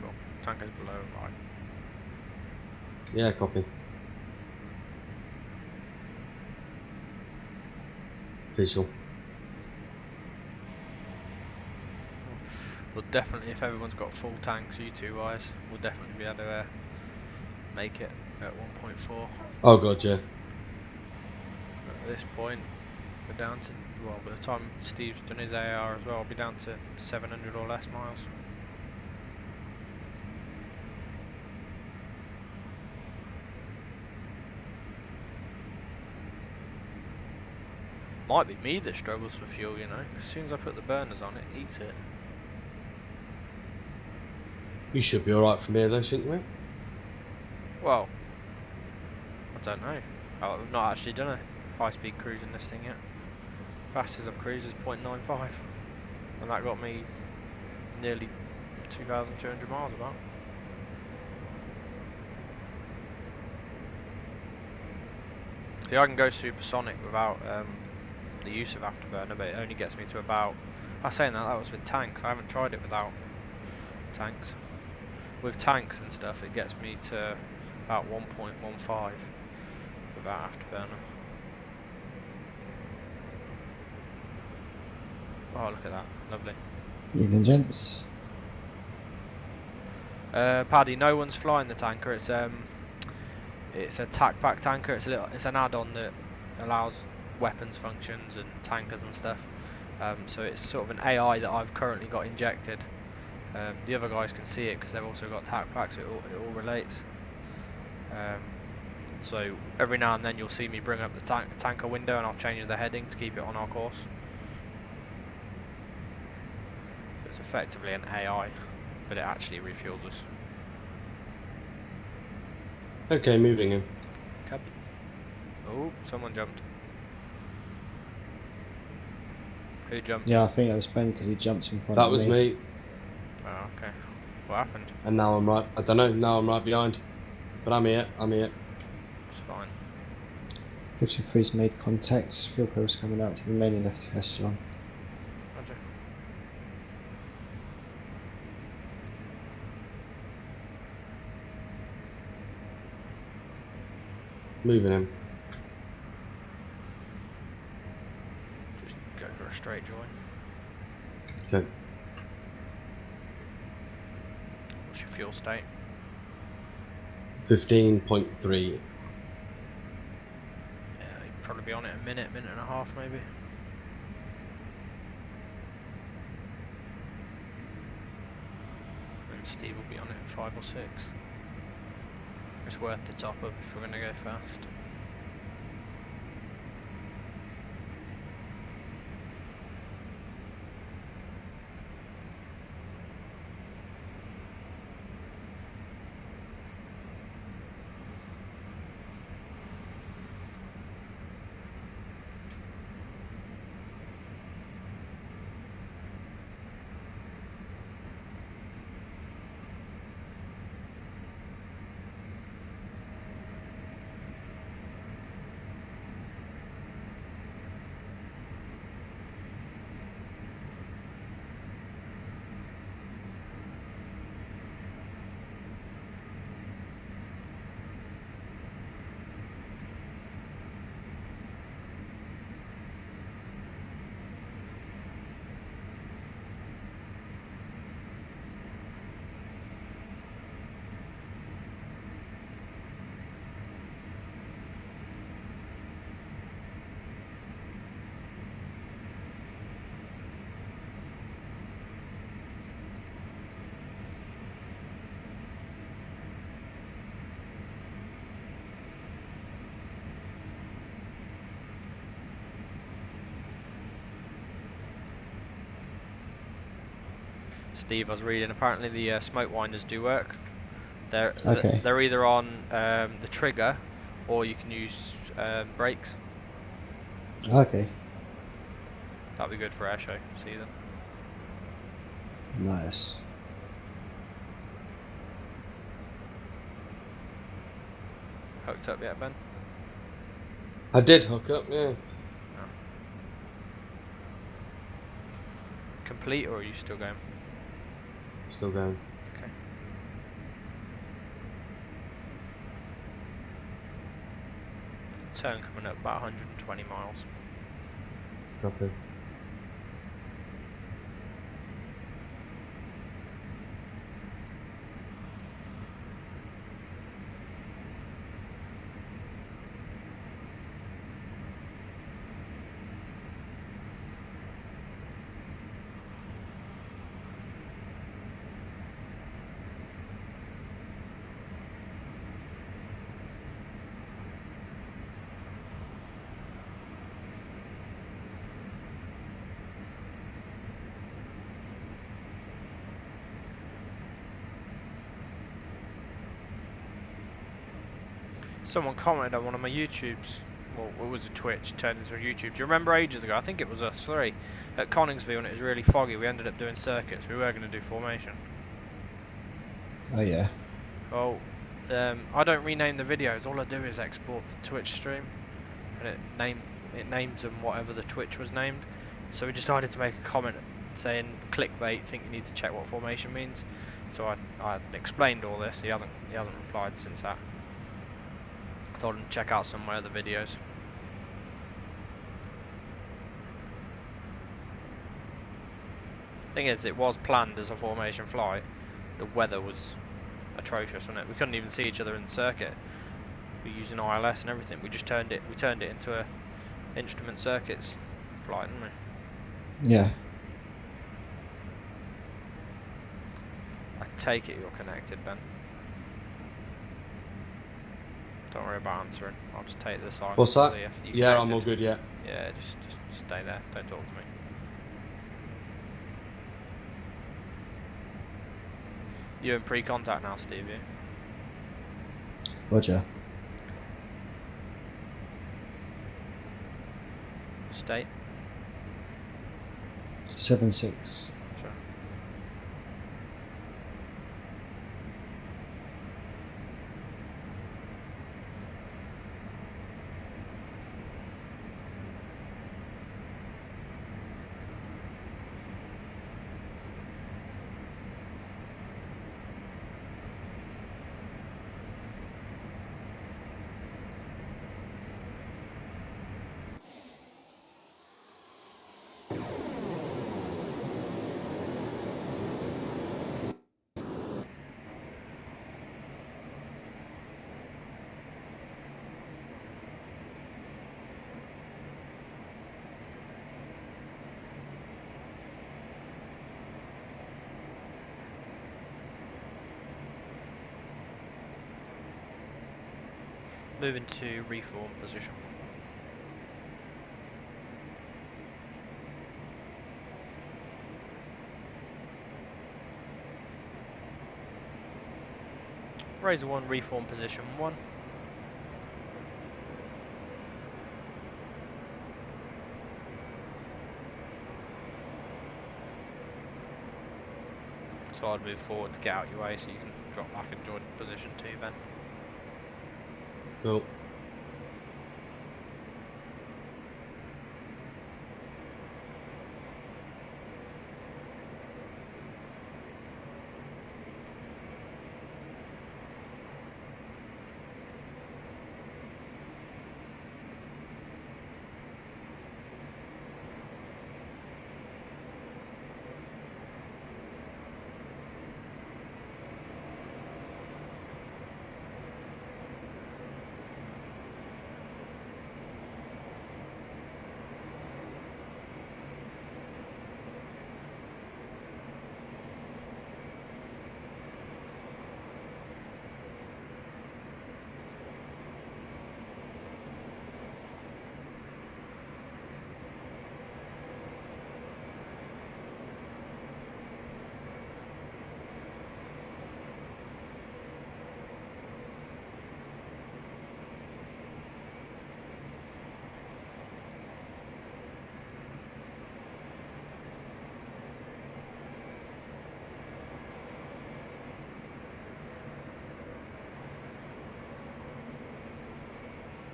Cool. Tanker's below, right. Yeah, copy. Visual. We'll definitely, if everyone's got full tanks, U2 wise, we'll definitely be able to make it at 1.4. Oh god, yeah. At this point, we're down to, well, by the time Steve's done his AR as well, I'll be down to 700 or less miles. Might be me that struggles for fuel, you know. As soon as I put the burners on, it eats it. You should be alright from here though, shouldn't we? Well, I don't know. I've not actually done a high-speed cruise in this thing yet. Fastest I've cruised is 0.95, and that got me nearly 2,200 miles about. See, I can go supersonic without the use of afterburner, but it only gets me to about. I was saying that was with tanks. I haven't tried it without tanks. With tanks and stuff, it gets me to about 1.15 without afterburner. Oh, look at that, lovely. Evening, gents. Paddy, no one's flying the tanker. It's a tac pack tanker. It's an add-on that allows weapons functions and tankers and stuff. So it's sort of an AI that I've currently got injected. The other guys can see it because they've also got tac packs. So it all relates. So every now and then you'll see me bring up the tanker window and I'll change the heading to keep it on our course. So it's effectively an AI, but it actually refuels us. Okay, moving in. Copy. Oh, someone jumped. Who jumped? Yeah, I think that was Ben because he jumped in front That of was me. Oh, okay. What happened? And now I'm right. I don't know. Now I'm right behind. But I'm here. I'm here. It's fine. Gibson Freeze made contact. Fuel crews coming out to the remaining left test, John. Roger. Moving in. Just go for a straight join. Okay. What's your fuel state? 15.3. Yeah, you'd probably be on it a minute, minute and a half maybe. And Steve will be on it 5 or 6. It's worth the top up if we're going to go fast. Steve, I was reading, apparently the smoke winders do work. Okay. They're either on the trigger, or you can use brakes. Okay. That'd be good for air show season. Nice. Hooked up yet, Ben? I did hook up, yeah. No. Complete, or are you still going? Still going. Okay. Turn coming up about 120 miles. Copy. Someone commented on one of my YouTubes. Well, it was a Twitch, turned into a YouTube. Do you remember ages ago? I think it was us 3 at Coningsby when it was really foggy. We ended up doing circuits. We were going to do formation. Oh yeah. Well, I don't rename the videos. All I do is export the Twitch stream, and it names them whatever the Twitch was named. So we decided to make a comment saying clickbait. Think you need to check what formation means. So I explained all this. He hasn't replied since that. I told him to check out some of my other videos. Thing is, it was planned as a formation flight. The weather was atrocious, wasn't it? We couldn't even see each other in the circuit. We were using ILS and everything. We turned it into a instrument circuits flight, didn't we? Yeah. I take it you're connected, Ben. Don't worry about answering. I'll just take this silence. What's that? Yes, you Yeah, I'm connected? all good, yeah. Yeah, just stay there. Don't talk to me. You in pre-contact now, Steve? You? Roger. State? 7-6. Sure. Moving to reform position. Razor 1, reform position 1. So I'd move forward to get out your way so you can drop back and join position 2 then. Cool.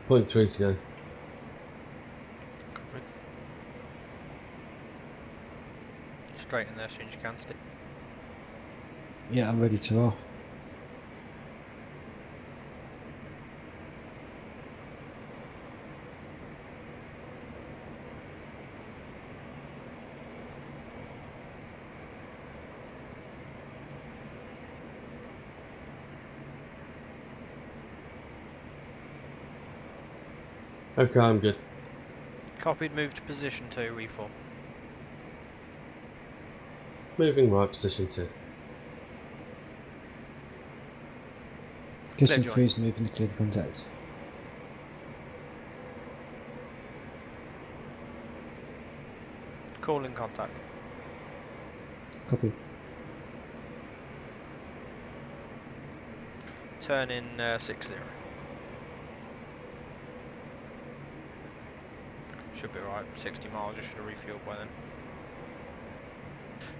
Point 3 to go. Covered. Straight in there as soon as you can, Steve. Yeah, I'm ready to roll. Okay, I'm good. Copied, move to position 2, reform. Moving right, position 2. Give Clear some join. freeze moving to clear the contacts. Call in contact. Copy. Turn in 6-0. Should be right, 60 miles, you should have refueled by then.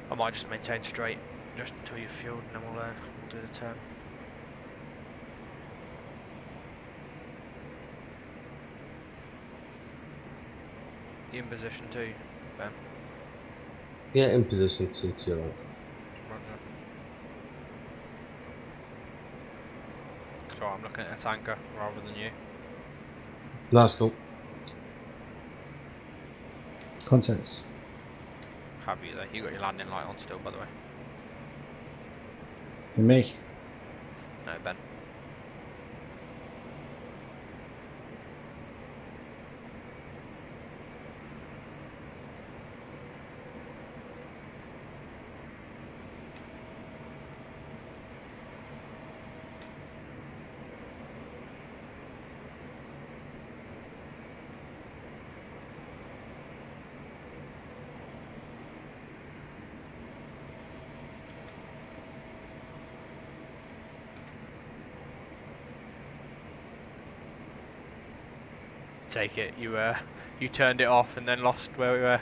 I might just maintain straight just until you've fueled and then we'll do the turn. You in position 2, Ben? Yeah, in position 2 to your right. Roger. So I'm looking at a tanker rather than you. That's cool. Contacts. Have you there? You got your landing light on still, by the way. And me. No, Ben. Take it. You turned it off and then lost where we were.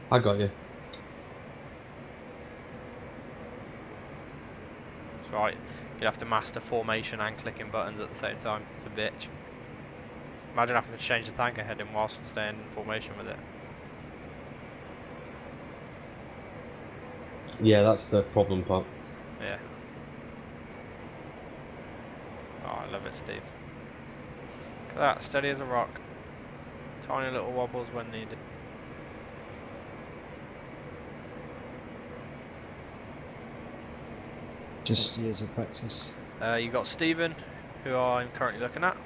I got you. That's right. You'd have to master formation and clicking buttons at the same time. It's a bitch. Imagine having to change the tanker heading whilst staying in formation with it. Yeah, that's the problem part. Yeah. Oh, I love it, Steve. Look at that, steady as a rock. Tiny little wobbles when needed. Just years of practice. You got Stephen, who I'm currently looking at.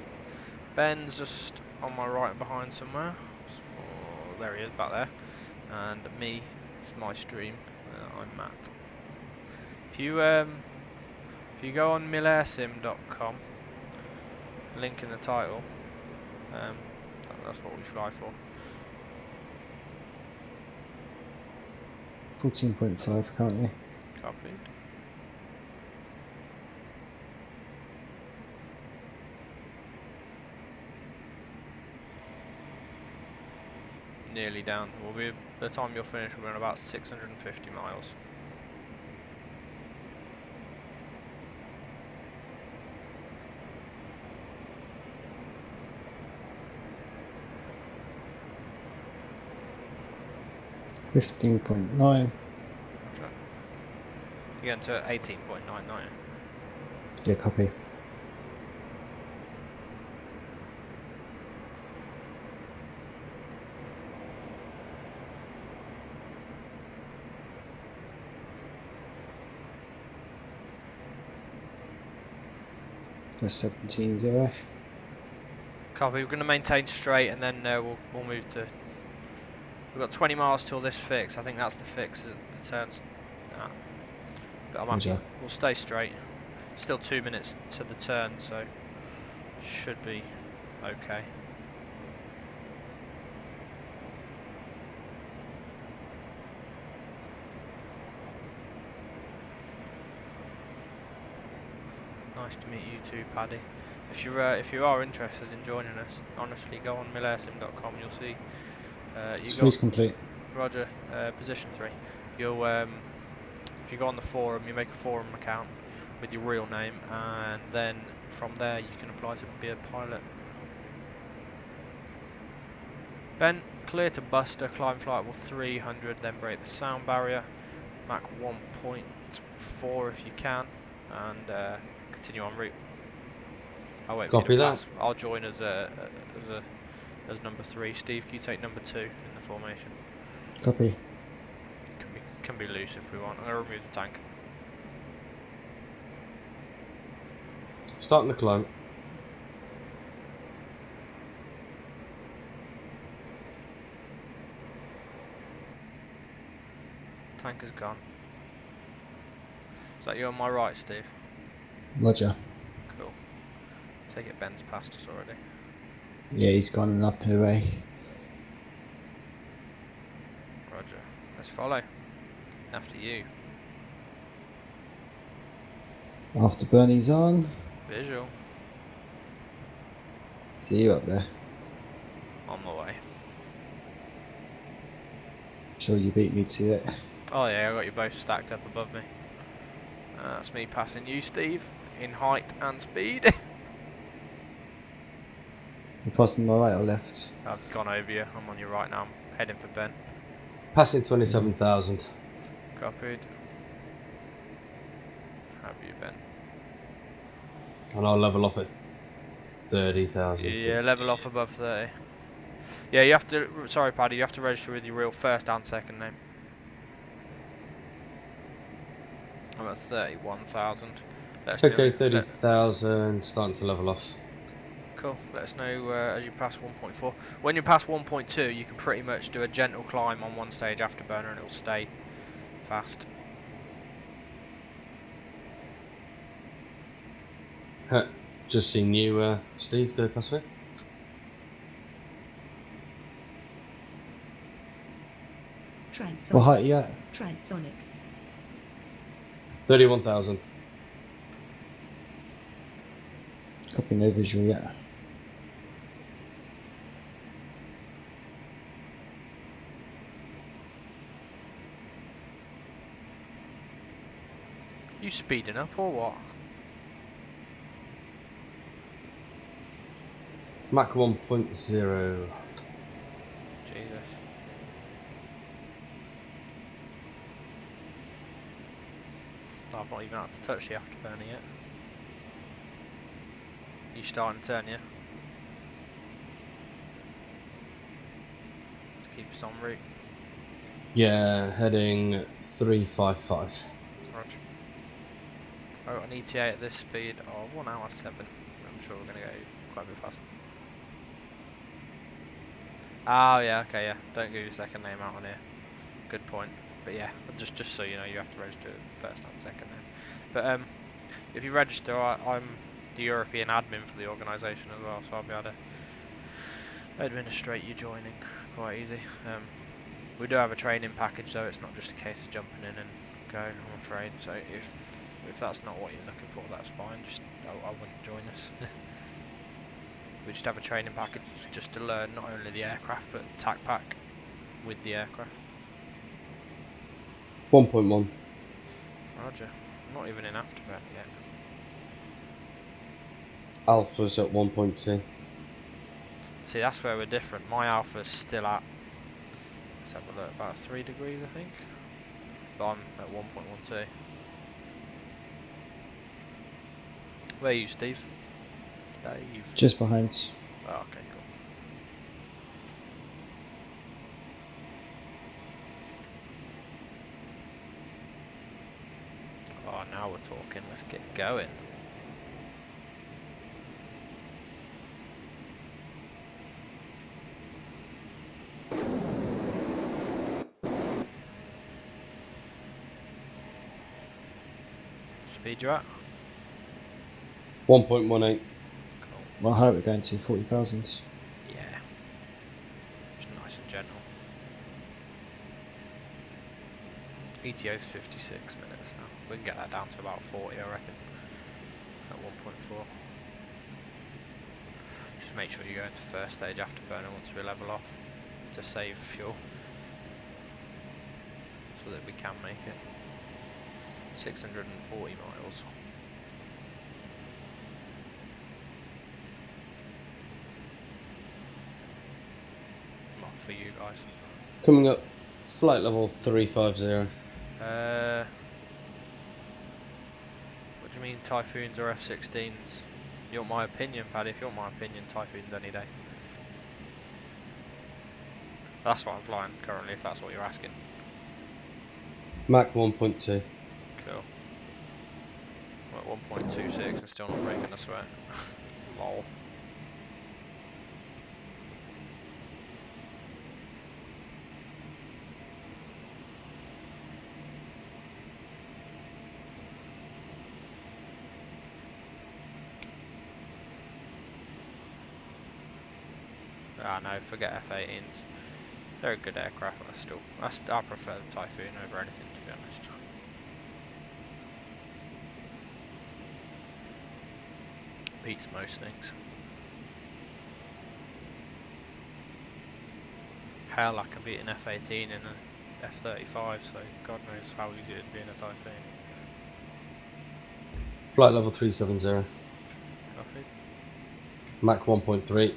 Ben's just on my right behind somewhere. Oh, there he is, back there. And me, it's my stream. I'm Matt. If you If you go on millersim.com, link in the title, that's what we fly for. 14.5 currently. Copied. Nearly down. By the time you're finished, we're on about 650 miles. $15.9. You're going to 18.99. Yeah, copy. That's 17.0. Copy. We're going to maintain straight, and then we'll move to. We've got 20 miles till this fix. I think that's the fix. The turns. But Roger. we'll stay straight. Still 2 minutes to the turn, so should be okay. Nice to meet you too, Paddy. If you are interested in joining us, honestly, go on millersim.com. You'll see. Three's complete. Roger. Position 3. You'll if you go on the forum, you make a forum account with your real name, and then from there you can apply to be a pilot. Ben, clear to Buster. Climb flight level 300, then break the sound barrier. Mach 1.4 if you can, and continue en route. I'll wait for you Copy to that. pass. I'll join as number 3. Steve, can you take number 2 in the formation? Copy. Can be loose if we want. I'm going to remove the tank. Starting the climb. Tank is gone. Is that you on my right, Steve? Roger. Cool. Take it, Ben's past us already. Yeah, he's gone and up the way. Roger. Let's follow. After you. After Bernie's on. Visual. See you up there. On my way. Sure you beat me to it. Oh yeah, I got you both stacked up above me. That's me passing you, Steve, in height and speed. You're passing my right or left? I've gone over you. I'm on your right now. I'm heading for Ben. Passing 27,000. Copied. Have you, Ben? And I'll level off at 30,000. Yeah, level off above 30. Yeah, you have to. Sorry, Paddy. You have to register with your real first and second name. I'm at 31,000. Okay, 30,000. Starting to level off. Cool. Let us know as you pass 1.4. When you pass 1.2, you can pretty much do a gentle climb on one stage afterburner, and it'll stay fast. Just seen you, Steve, go past me. Transonic. What height are you at? Transonic. 31,000. Copy, no visual yet. You speeding up or what? Mach 1.0. Jesus. I've not even had to touch the afterburner yet. You starting to turn, yeah? To keep us en route. Yeah, heading 355. Roger. Oh, an ETA at this speed of 1 hour 7. I'm sure we're going to go quite a bit faster. Oh yeah, okay, yeah. Don't give your second name out on here. Good point. But yeah, just so you know, you have to register first and second name. But If you register, I'm the European admin for the organisation as well, so I'll be able to administrate you joining quite easy. We do have a training package though, it's not just a case of jumping in and going, I'm afraid. So if that's not what you're looking for, that's fine. Just I wouldn't join us. We just have a training package just to learn not only the aircraft but tac pack with the aircraft. 1.1. Roger. I'm not even in afterburn yet. Alpha's at 1.2. See, that's where we're different. My alpha's still at, let's have a look, about 3 degrees I think. But I'm at 1.12. Where are you, Steve? Steve. Just behind. Oh, okay, cool. Oh, now we're talking. Let's get going. Speed you at? 1.18. Cool. What height we're going to? 40,000. Yeah. Just nice and gentle. ETO's 56 minutes now. We can get that down to about 40, I reckon. At 1.4. Just make sure you go into first stage afterburner once we level off to save fuel. So that we can make it. 640 miles. Not for you guys. Coming up, flight level 350. What do you mean Typhoons or F-16s? You want my opinion, Paddy? If you want my opinion, Typhoons any day. That's what I'm flying currently, if that's what you're asking. Mach 1.2. Cool. Well, 1.26 and still not breaking a sweat. Lol. Ah no, forget F-18s. They're a good aircraft, but I prefer the Typhoon over anything, to be honest. Beats most things. Hell, I can beat an F-18 and an F-35, so God knows how easy it'd be in a Typhoon. Flight level 370. Copy. Mach 1.3.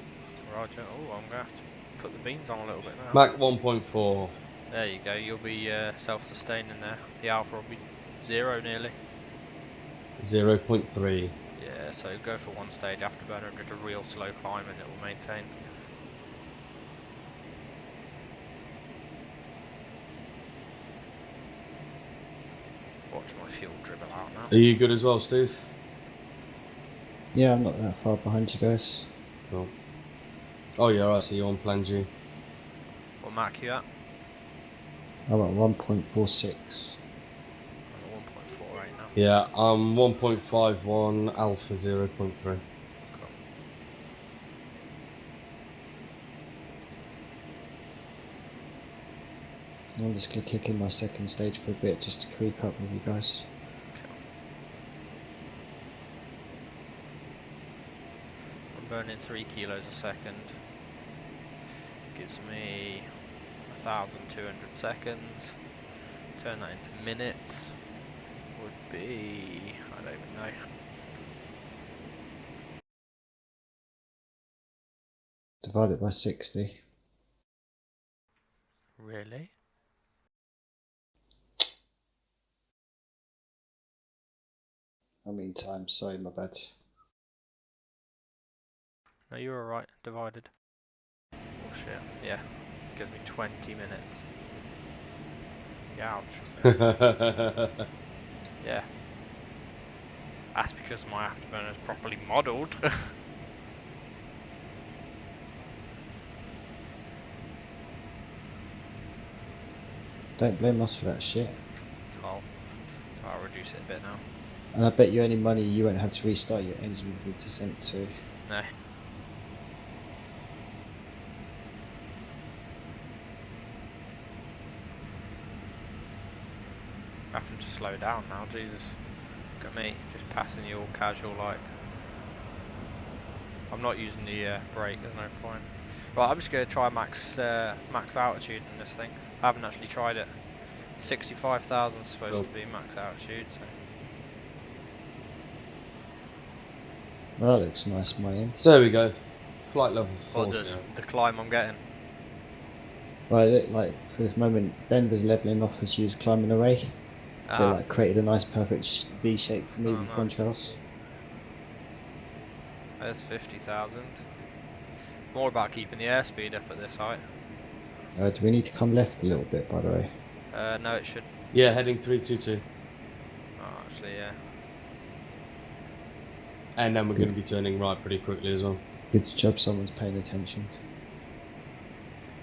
Roger. Oh, I'm gonna have to put the beans on a little bit now. Mach 1.4. There you go, you'll be self-sustaining there. The alpha will be 0 nearly. 0.3. Yeah, so go for one stage afterburner and just a real slow climb and it will maintain. Watch my fuel dribble out now. Are you good as well, Steve? Yeah, I'm not that far behind you guys. Cool. Oh yeah, I see you on plan G. What Mach you at? I'm at 1.46. I'm at 1.4 right now. Yeah, I'm 1.51, Alpha 0.3. Cool. I'm just going to kick in my second stage for a bit just to creep up with you guys. Cool. I'm burning 3 kilos a second. Gives me 1,200 seconds. Turn that into minutes. Would be, I don't even know. Divide it by 60. Really? I mean time, sorry, my bad. No, you're alright. Divided. Oh shit. Yeah. Gives me 20 minutes. Ouch. Yeah. That's because my afterburner is properly modelled. Don't blame us for that shit. Lol. So I'll reduce it a bit now. And I bet you any money you won't have to restart your engines with descent too. No. Having to slow down now, Jesus. Look at me, just passing you all casual like. I'm not using the brake, there's no point. Right, I'm just going to try max altitude in this thing. I haven't actually tried it. 65,000 is supposed to be max altitude, so. Well, that looks nice, my end. There we go. Flight level 4. What does the climb I'm getting? Well, it looked like for this moment Ben was levelling off as she was climbing away. So like created a nice perfect V shape for me with contrails. There's 50,000. More about keeping the airspeed up at this height. Do we need to come left a little bit, by the way? No, it should. Yeah, heading 322. Oh, actually, yeah. And then we're going to be turning right pretty quickly as well. Good job someone's paying attention.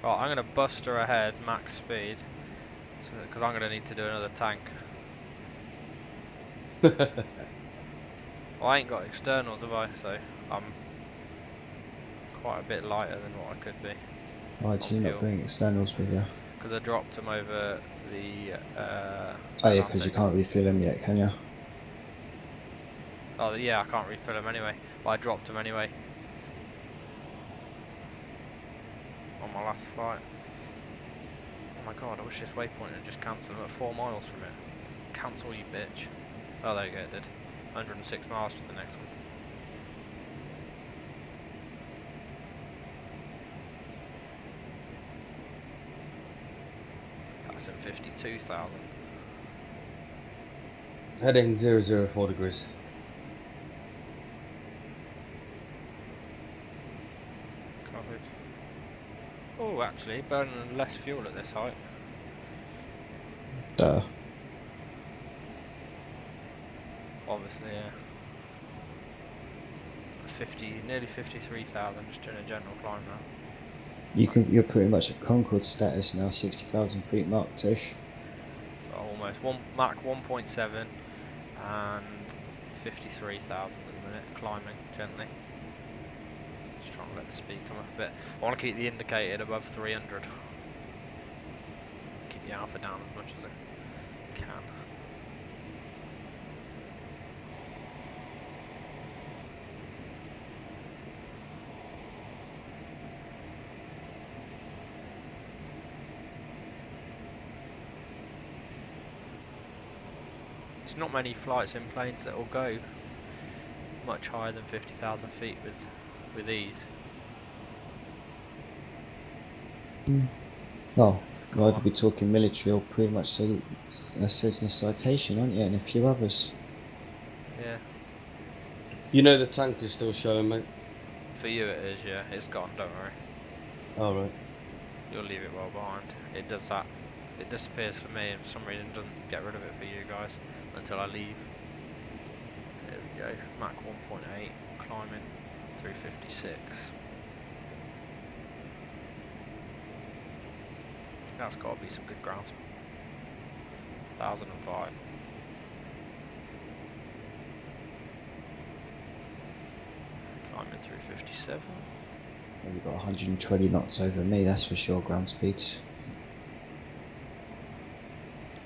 Right, I'm going to bust her ahead, max speed. Because I'm going to need to do another tank. Well, I ain't got externals, have I? So I'm quite a bit lighter than what I could be. Why did you not bring externals with you? Because I dropped them over the. Oh yeah, because you can't refill them yet, can you? Oh yeah, I can't refill them anyway. But I dropped them anyway. On my last flight. Oh my god, I wish this waypoint had just cancelled. I'm at 4 miles from it. Cancel, you bitch. Oh, there you go, it did. 106 miles to the next one. That's in 52,000. Heading 004 degrees. Covered. Oh, actually, burning less fuel at this height. Obviously, yeah. nearly 53,000 just doing a general climb now. You're pretty much at Concorde status now, 60,000 feet mark, Tish. Almost. Mach 1.7 and 53,000 at the minute, climbing gently. Just trying to let the speed come up a bit. I want to keep the indicator above 300. Keep the alpha down as much as I can. There's not many flights in planes that will go much higher than 50,000 feet with ease. Well, you'll either be talking military or pretty much a Cessna Citation, aren't you? And a few others. Yeah. You know the tank is still showing, mate? For you it is, yeah. It's gone, don't worry. Oh, right. You'll leave it well behind. It does that. It disappears for me and for some reason doesn't get rid of it for you guys until I leave. There we go. Mach 1.8, climbing 356. That's got to be some good ground. 1005. Climbing 357. Well, you've got 120 knots over me, that's for sure, ground speeds.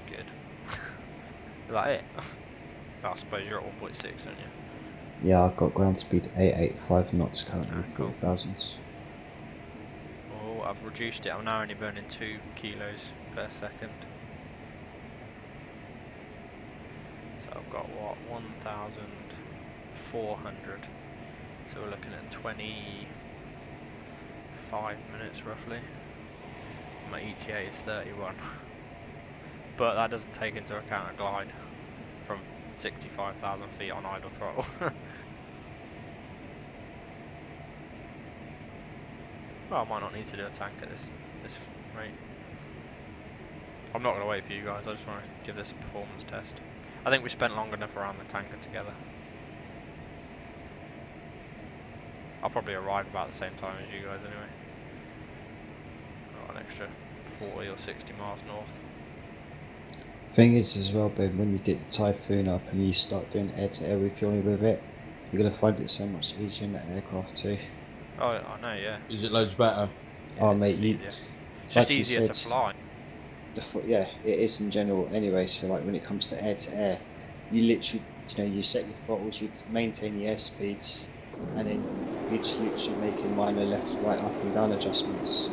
Good. Is that it? I suppose you're at 1.6, aren't you? Yeah, I've got ground speed 885 knots currently, Cool. 40,000s. Oh, I've reduced it. I'm now only burning 2 kilos per second. So I've got what, 1,400. So we're looking at 25 minutes roughly. My ETA is 31. But that doesn't take into account a glide from 65,000 feet on idle throttle. Well, I might not need to do a tank at this rate. I'm not going to wait for you guys, I just want to give this a performance test. I think we spent long enough around the tanker together. I'll probably arrive about the same time as you guys anyway. Got an extra 40 or 60 miles north. Thing is as well, Ben, when you get the Typhoon up and you start doing air-to-air refueling with it, you're going to find it so much easier in that aircraft too. Oh, I know, yeah. Is it loads better? Yeah, Oh it's mate, easier. It's just like you easier to said, fly. yeah, it is in general anyway. So like when it comes to air, you literally, you set your throttles, you maintain your airspeeds, and then you're just literally making minor left, right, up and down adjustments.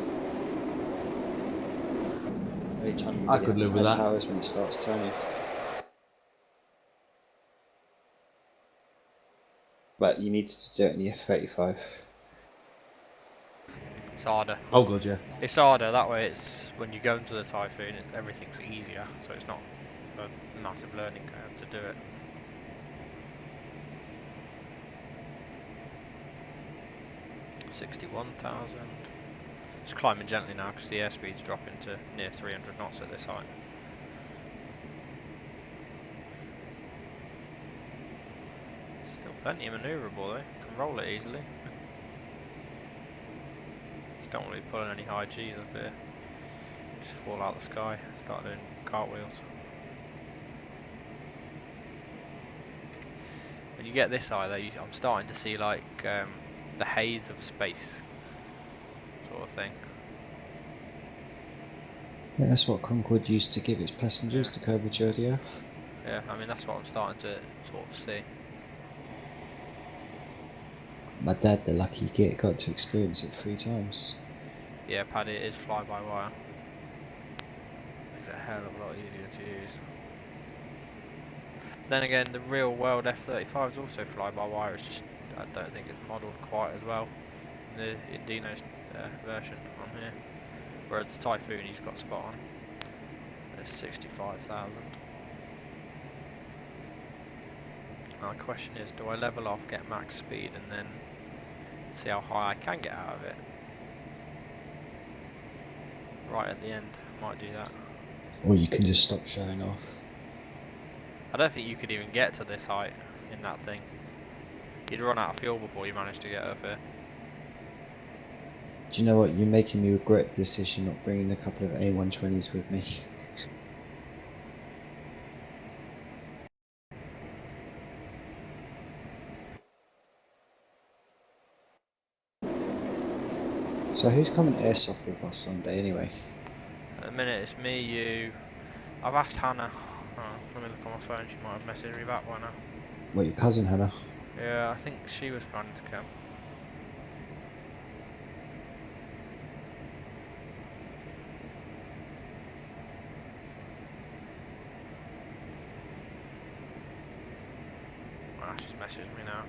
Only time you I really could have live to with add that. power is when it starts turning. But you need to do it in the F35. It's harder. Oh god, yeah. It's harder, that way it's, when you go into the Typhoon, everything's easier, so it's not a massive learning curve to do it. $61,000. Just climbing gently now because the airspeed's dropping to near 300 knots at this height. Still plenty manoeuvrable though, can roll it easily. Just don't want to be pulling any high G's up here. Just fall out the sky, start doing cartwheels. When you get this high though, I'm starting to see like the haze of space sort of thing. Yeah, that's what Concorde used to give its passengers to curvature of the Earth. Yeah, I mean that's what I'm starting to sort of see. My dad, the lucky git, got to experience it 3 times. Yeah, Paddy, it is fly-by-wire. Makes it a hell of a lot easier to use. Then again, the real world F35 is also fly-by-wire, it's just, I don't think it's modelled quite as well in Dino's version on here. Whereas the Typhoon he's got spot on. There's 65,000. My question is, do I level off, get max speed, and then see how high I can get out of it? Right at the end, might do that. Or you can just stop showing off. I don't think you could even get to this height in that thing. You'd run out of fuel before you managed to get up here. Do you know what? You're making me regret the decision not bringing a couple of A120s with me. So who's coming to airsoft with us Sunday anyway? At the minute it's me, you. I've asked Hannah. Oh, let me look on my phone, she might have messaged me back by now. What, your cousin Hannah? Yeah, I think she was planning to come. Ah, she's messaged me now.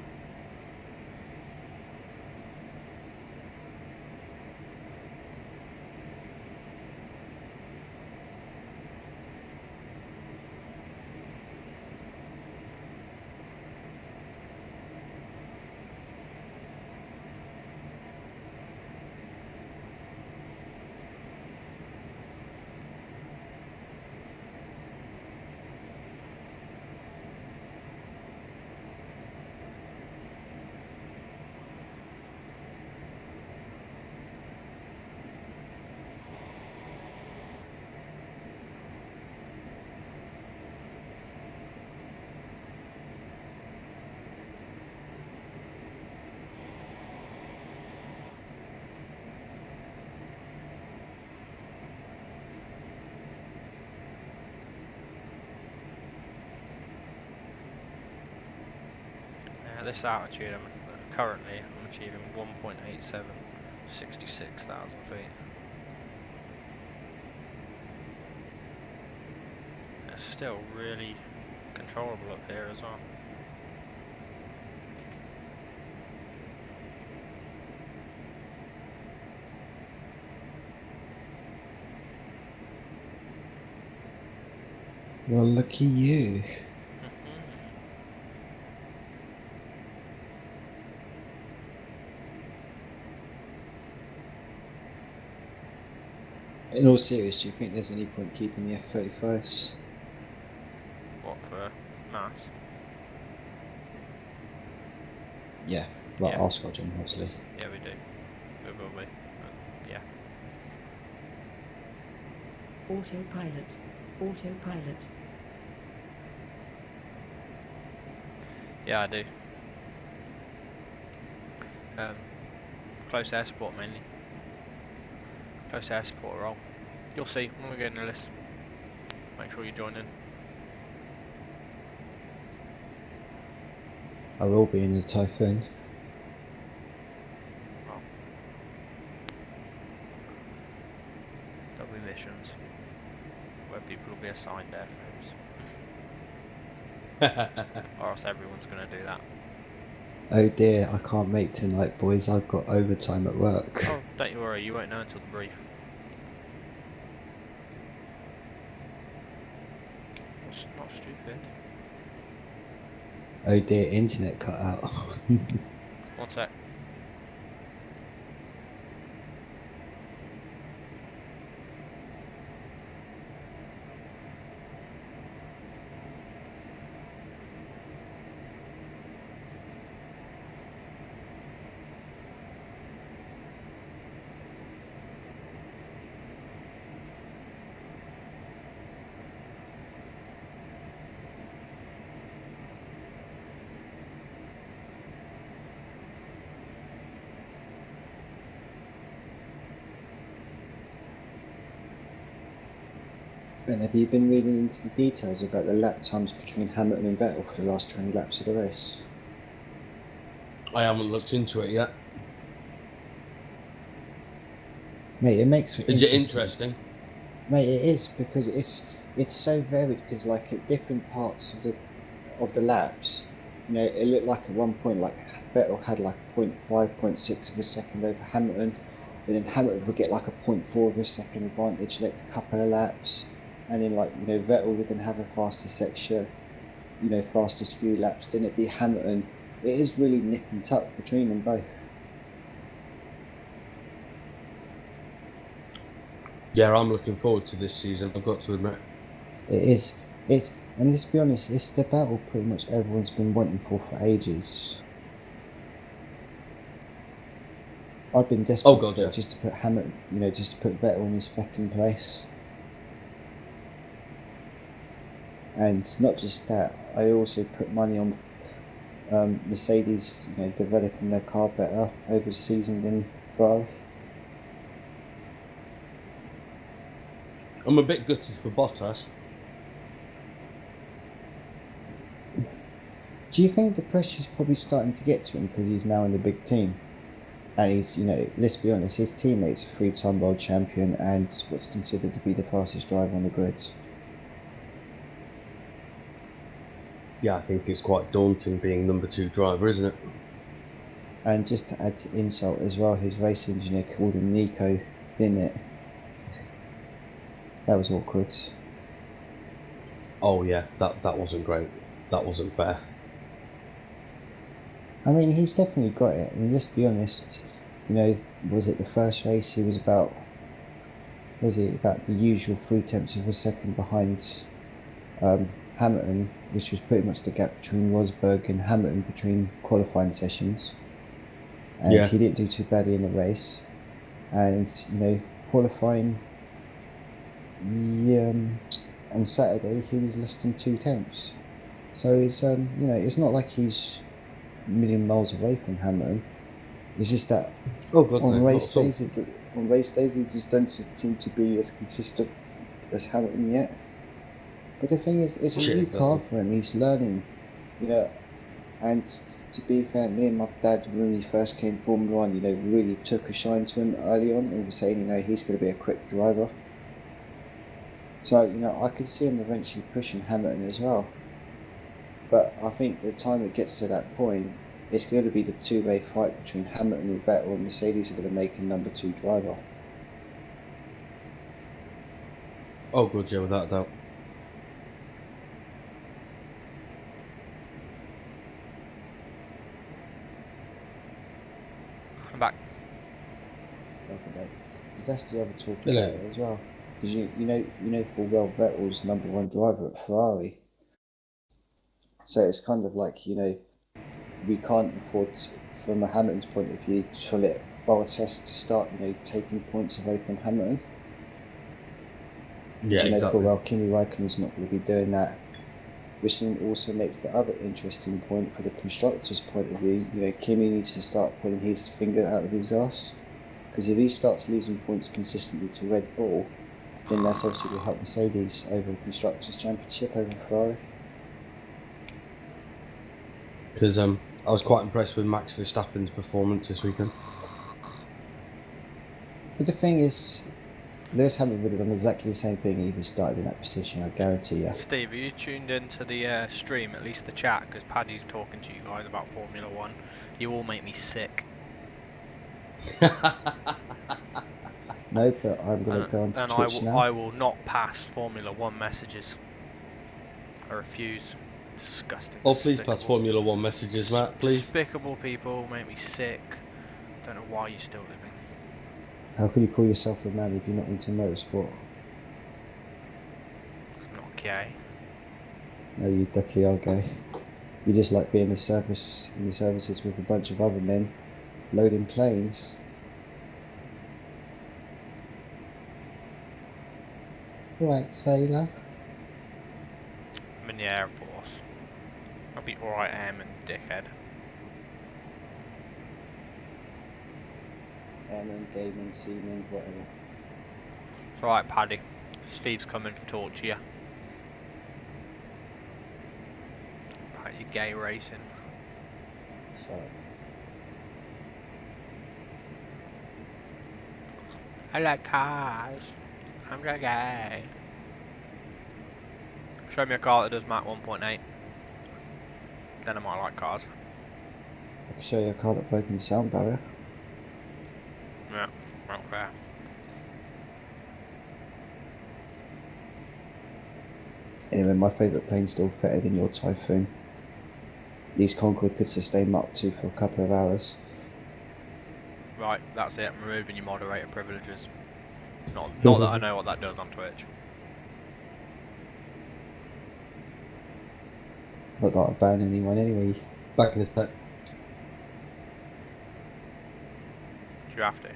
At this altitude, currently I'm achieving 1.87, 66,000 feet. It's still really controllable up here as well. Well, lucky you. In all seriousness, do you think there's any point keeping the F-35s? What, for mass? Yeah, well, Yeah. our squadron, obviously. Yeah, we do. We will be. But yeah. Autopilot. Autopilot. Yeah, I do. Close air support mainly. Close air support role. You'll see when we get in the list. Make sure you join in. I will be in the Typhoon. Well, there'll be missions where people will be assigned airframes. Or else everyone's going to do that. Oh dear, I can't make tonight, boys. I've got overtime at work. Oh, don't you worry, you won't know until the brief. That's not stupid. Oh dear, internet cut out. 1 sec. Ben, have you been reading into the details about the lap times between Hamilton and Vettel for the last 20 laps of the race? I haven't looked into it yet. Mate, it makes it Is it interesting? Mate, it is, because it's so varied, because like at different parts of the laps, you know, it looked like at one point like Vettel had like 0.5, 0.6 of a second over Hamilton, but then Hamilton would get like a 0.4 of a second advantage next couple of laps, and then like, you know, Vettel would then have a faster section, you know, fastest few laps, then it'd be Hamilton. It is really nip and tuck between them both. Yeah, I'm looking forward to this season, I've got to admit. It is. And let's be honest, it's the battle pretty much everyone's been wanting for ages. I've been desperate for it, just to put Hamilton, you know, just to put Vettel in his second place. And not just that, I also put money on Mercedes, you know, developing their car better over the season than Ferrari. I'm a bit gutted for Bottas. Do you think the pressure's probably starting to get to him because he's now in the big team? And he's, you know, let's be honest, his teammate's a 3-time world champion and what's considered to be the fastest driver on the grids. Yeah, I think it's quite daunting being number 2 driver, isn't it? And just to add to insult as well, his race engineer called him Nico, didn't it? That was awkward. Oh yeah, that wasn't great. That wasn't fair. I mean, he's definitely got it. And let's be honest, you know, was it the first race he was about the usual 3/10 of a second behind Hamilton, which was pretty much the gap between Rosberg and Hamilton between qualifying sessions. And yeah, he didn't do too badly in the race. And, you know, qualifying on Saturday he was less than 2/10. So it's you know, it's not like he's a million miles away from Hamilton. It's just that on race days he just don't seem to be as consistent as Hamilton yet. But the thing is, it's a new car for him. He's learning, you know. And to be fair, me and my dad, when he first came Formula 1, you know, really took a shine to him early on and was saying, you know, he's going to be a quick driver. So, you know, I could see him eventually pushing Hamilton as well. But I think the time it gets to that point, it's going to be the two-way fight between Hamilton and Vettel, and Mercedes are going to make him number 2 driver. Oh, good, yeah, without a doubt. I'm back. Okay, because that's the other talk about it as well. Because you know full well Vettel's number 1 driver at Ferrari. So it's kind of like, you know, we can't afford, from a Hamilton's point of view, to let Bottas to start, you know, taking points away from Hamilton. Yeah, you know exactly. full well Kimi Räikkönen's not going to be doing that. Which then also makes the other interesting point for the constructor's point of view. You know, Kimi needs to start pulling his finger out of his ass, because if he starts losing points consistently to Red Bull, then that's obviously going to help Mercedes over the constructors' championship over Ferrari. Because I was quite impressed with Max Verstappen's performance this weekend. But the thing is, Lewis Hamilton would have done exactly the same thing if he started in that position, I guarantee you. Steve, are you tuned into the stream, at least the chat? Because Paddy's talking to you guys about Formula 1. You all make me sick. No, but I'm going to go on to And Twitch now. I will not pass Formula 1 messages. I refuse. Disgusting. Oh, please pass despicable. Formula 1 messages, Matt, please. Despicable people make me sick. Don't know why you're still living. How can you call yourself a man if you're not into motorsport? I'm not gay. No, you definitely are gay. You just like being in the services with a bunch of other men loading planes. Right, sailor. I'm in the Air Force. I'll be alright, airman, dickhead. Airman, gayman, seaman, whatever. It's alright, Paddy. Steve's coming to talk to you. About your gay racing. Shut up. I like cars. I'm so gay. Show me a car that does Mach 1.8. Then I might like cars. I can show you a car that broke in the sound barrier. Yeah, not fair. Anyway, my favourite plane's still fitter than your Typhoon. These Concorde could sustain Mach 2 for a couple of hours. Right, that's it. I'm removing your moderator privileges. Not that I know what that does on Twitch. Not that I ban anyone anyway. Back in his pet. Do you have to?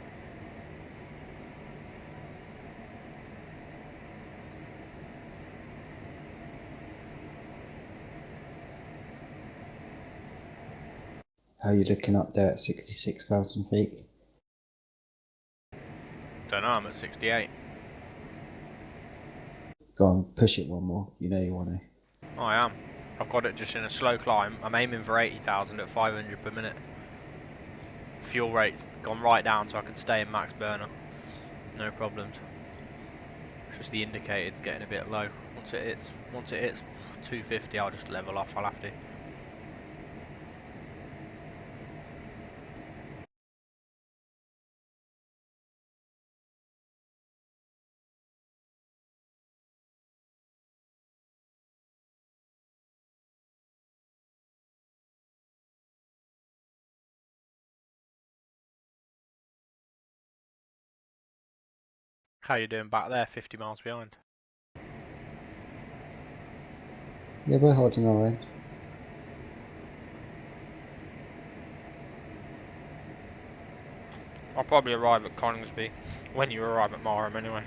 How are you looking up there at 66,000 feet? Don't know, I'm at 68. Go on, push it one more. You know you want to. Oh, I am. I've got it just in a slow climb. I'm aiming for 80,000 at 500 per minute. Fuel rate's gone right down so I can stay in max burner. No problems. It's just the indicator's getting a bit low. Once it hits 250, I'll just level off. I'll have to. How you doing back there, 50 miles behind? Yeah, we're holding our own. I'll probably arrive at Coningsby when you arrive at Marham anyway.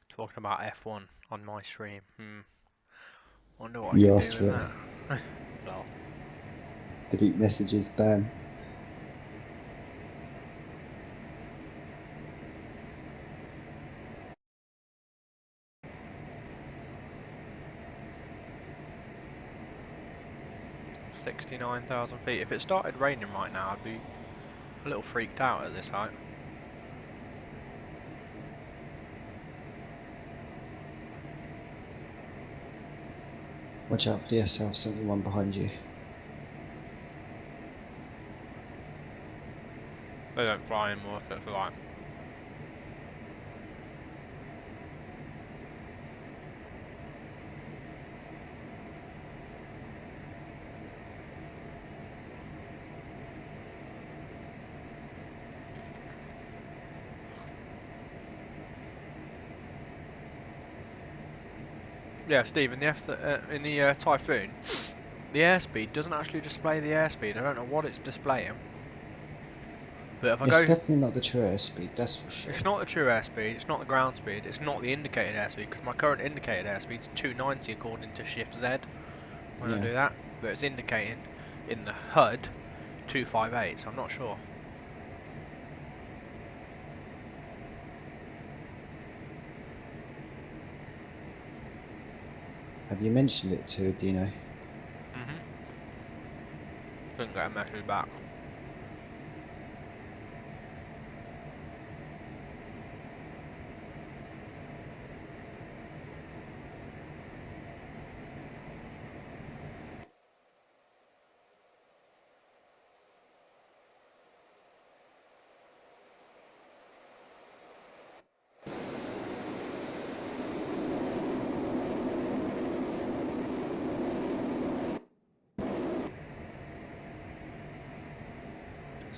Talking about F1 on my stream. Wonder what I You could asked do for with it. that. Lol. Delete messages, ban. $69,000 feet. If it started raining right now, I'd be a little freaked out at this height. Watch out for the SL71 behind you. They don't fly anymore, so it's like. Yeah, Steve, in the Typhoon, the airspeed doesn't actually display the airspeed. I don't know what it's displaying. But if I It's go, definitely not the true airspeed, that's for sure. it's not the true airspeed, it's not the ground speed, it's not the indicated airspeed, because my current indicated airspeed is 290 according to Shift Z when I Yeah. do that. But it's indicating in the HUD 258, so I'm not sure. Have you mentioned it to Dino? Didn't get a message back.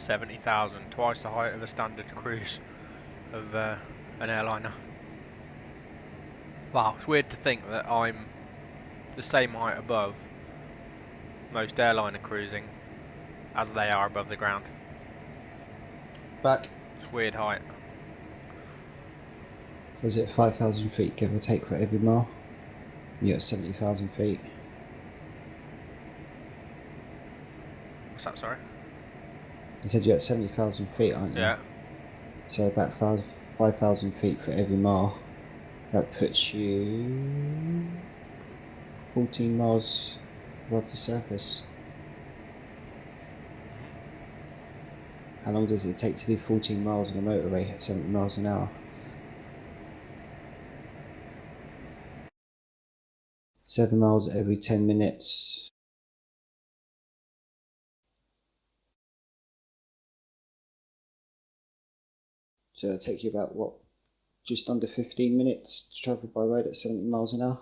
$70,000, twice the height of a standard cruise of an airliner. Wow, it's weird to think that I'm the same height above most airliner cruising as they are above the ground. Back. It's weird height. Was it 5,000 feet, give or take, for every mile? You're at 70,000 feet. What's that, sorry? I said you're at 70,000 feet, aren't you? Yeah. So about 5,000 feet for every mile. That puts you 14 miles above the surface. How long does it take to do 14 miles on a motorway at 70 miles an hour? 7 miles every 10 minutes. So it'll take you about, what, just under 15 minutes to travel by road at 70 miles an hour?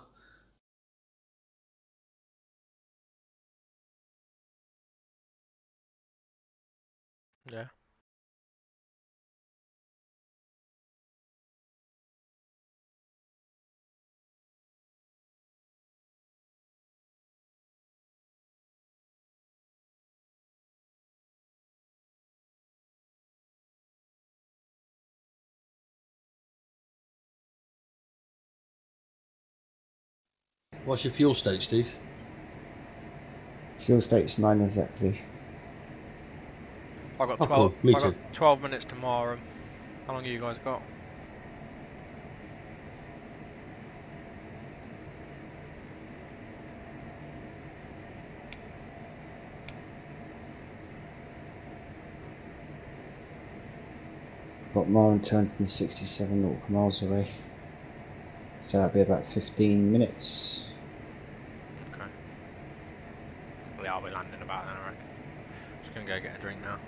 Yeah. What's your fuel state, Steve? Fuel state's 9 exactly. I got Oh, 12. cool. Me I got too. 12 minutes to Marham. How long have you guys got? Got Marham 267 nautical miles away. So that'll be about 15 minutes. Okay. Well, yeah, I'll be landing about then, I reckon. Just gonna go get a drink now.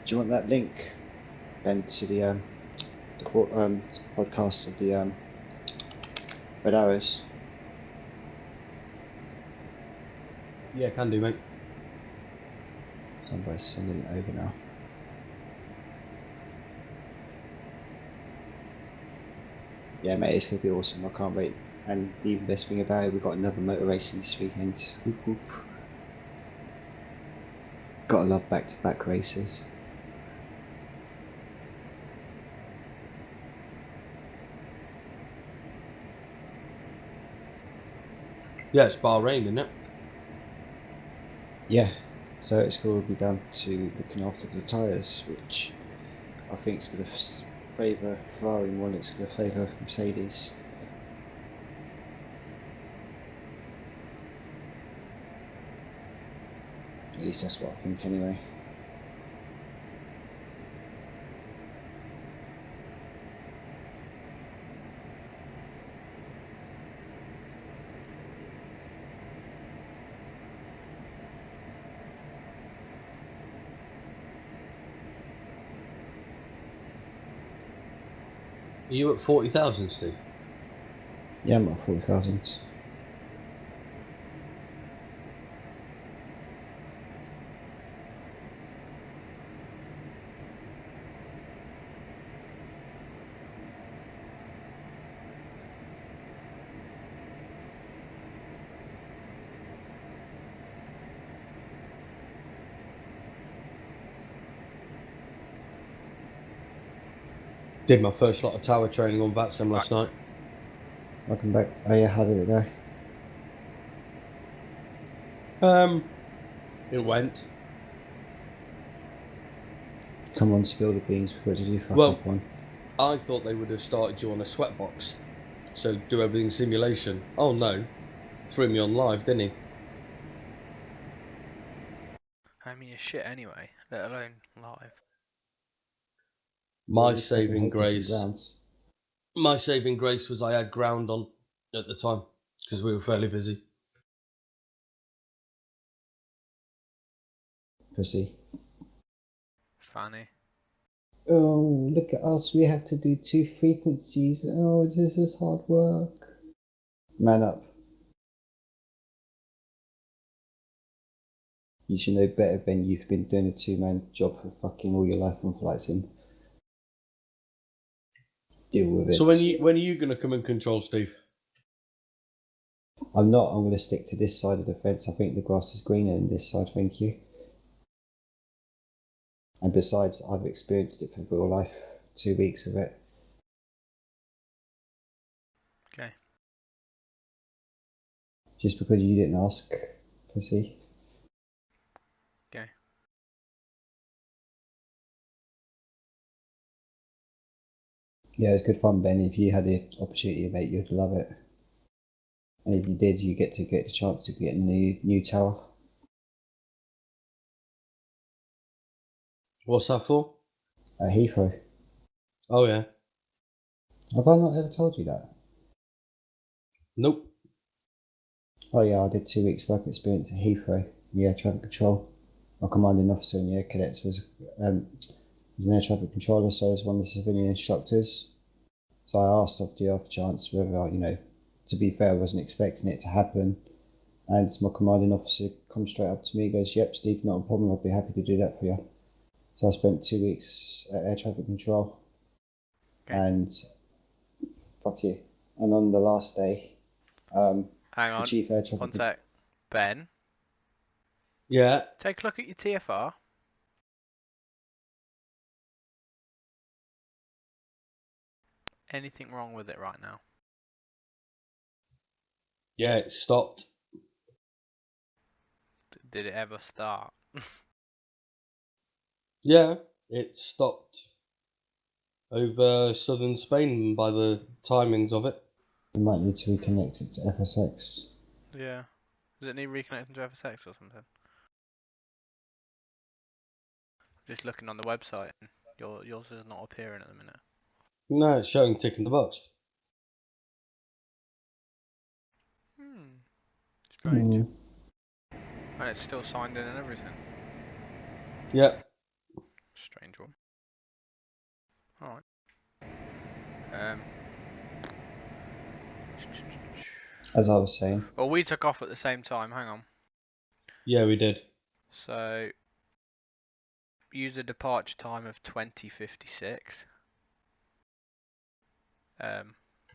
Do you want that link, Ben, to the podcast of the Red Arrows? Yeah, can do, mate. Somebody's sending it over now. Yeah, mate, it's going to be awesome. I can't wait. And the even best thing about it, we've got another motor racing this weekend. Whoop, whoop. Gotta love back-to-back races. Yeah, it's Bahrain, isn't it? Yeah, so it's going to be down to looking after the tyres, which I think is going to favour Ferrari more than it's going to favour Mercedes. At least that's what I think anyway. you at 40,000, Steve? Yeah, I'm at 40,000. Did my first lot of tower training on VATSIM last night. Welcome back. Oh yeah, how did it go? It went. Come on, spill the beans. What did you fuck Well, up on? I thought they would have started you on a sweatbox, so do everything simulation. Oh no, threw me on live, didn't he? I mean, you're shit anyway, let alone live. My You fucking saving hate decent grace. grounds. My saving grace was I had ground on at the time because we were fairly busy. Pussy. Funny. Oh, look at us. We have to do 2 frequencies. Oh, this is hard work. Man up. You should know better, Ben. You've been doing a 2-man job for fucking all your life on flight sim. Deal with it. So when are you going to come and control, Steve? I'm not. I'm going to stick to this side of the fence. I think the grass is greener than this side, thank you. And besides, I've experienced it for real life. 2 weeks of it. Okay. Just because you didn't ask, pussy. Okay. Yeah, it's good fun, Ben. If you had the opportunity, mate, you'd love it. And if you did, you get the chance to get a new tower. What's that for? At Heathrow. Oh yeah. Have I not ever told you that? Nope. Oh yeah, I did 2 weeks work experience at Heathrow. Yeah, traffic control. My commanding officer in the air cadets was an air traffic controller, so I was one of the civilian instructors. So I asked off the off chance whether, to be fair, I wasn't expecting it to happen. And my commanding officer comes straight up to me and goes, "Yep, Steve, not a problem. I'll be happy to do that for you." So I spent 2 weeks at air traffic control. Okay. And fuck you. And on the last day, Hang the on. chief air traffic. One sec. Ben, Yeah. take a look at your TFR. Anything wrong with it right now? Yeah, it stopped. Did it ever start? Yeah, it stopped over southern Spain by the timings of it. You might need to reconnect it to FSX. Yeah. Does it need reconnecting to FSX or something? Just looking on the website, and yours is not appearing at the minute. No, it's showing tick in the box. Strange. And it's still signed in and everything. Yep. Strange one. Alright. As I was saying. Well, we took off at the same time. Hang on. Yeah, we did. So, use a departure time of 20:56.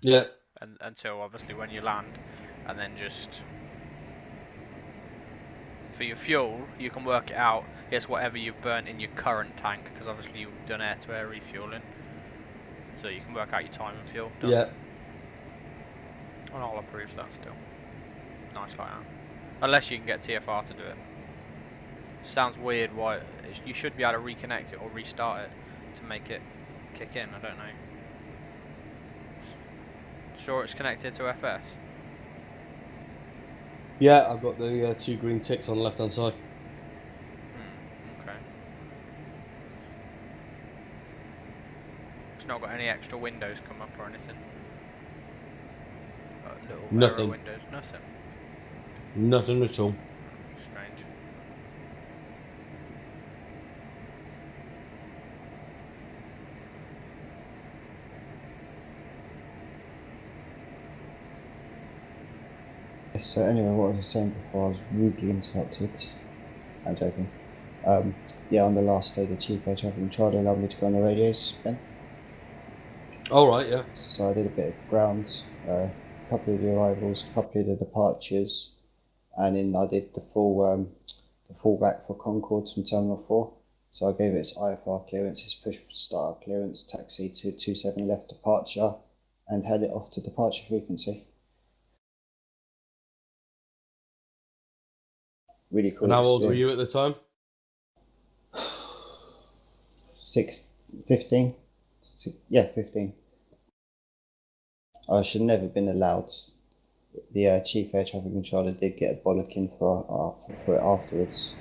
Yeah. And until obviously when you land, and then just for your fuel, you can work it out. It's whatever you've burnt in your current tank, because obviously you've done air-to-air refueling. So you can work out your time and fuel. Done. Yeah. And I'll approve that still. Nice like that. Unless you can get TFR to do it. Sounds weird why you should be able to reconnect it or restart it to make it kick in. I don't know. Sure it's connected to FS? Yeah, I've got the 2 green ticks on the left hand side. Okay. It's not got any extra windows come up or anything? Little Nothing. error windows, nothing? Nothing at all. Strange. So anyway, what was I saying before I was rudely interrupted? I'm joking. Yeah, on the last day, the chief air traffic controller allowed me to go on the radios, Ben. Alright, yeah. So I did a bit of ground, a couple of the arrivals, a couple of the departures, and then I did the full back for Concorde from Terminal 4. So I gave it its IFR clearance, its push start clearance, taxi to 27 left departure, and had it off to departure frequency. Really cool. And how old were you at the time? 15. Yeah, 15. I should never have been allowed. The chief air traffic controller did get a bollocking for it afterwards.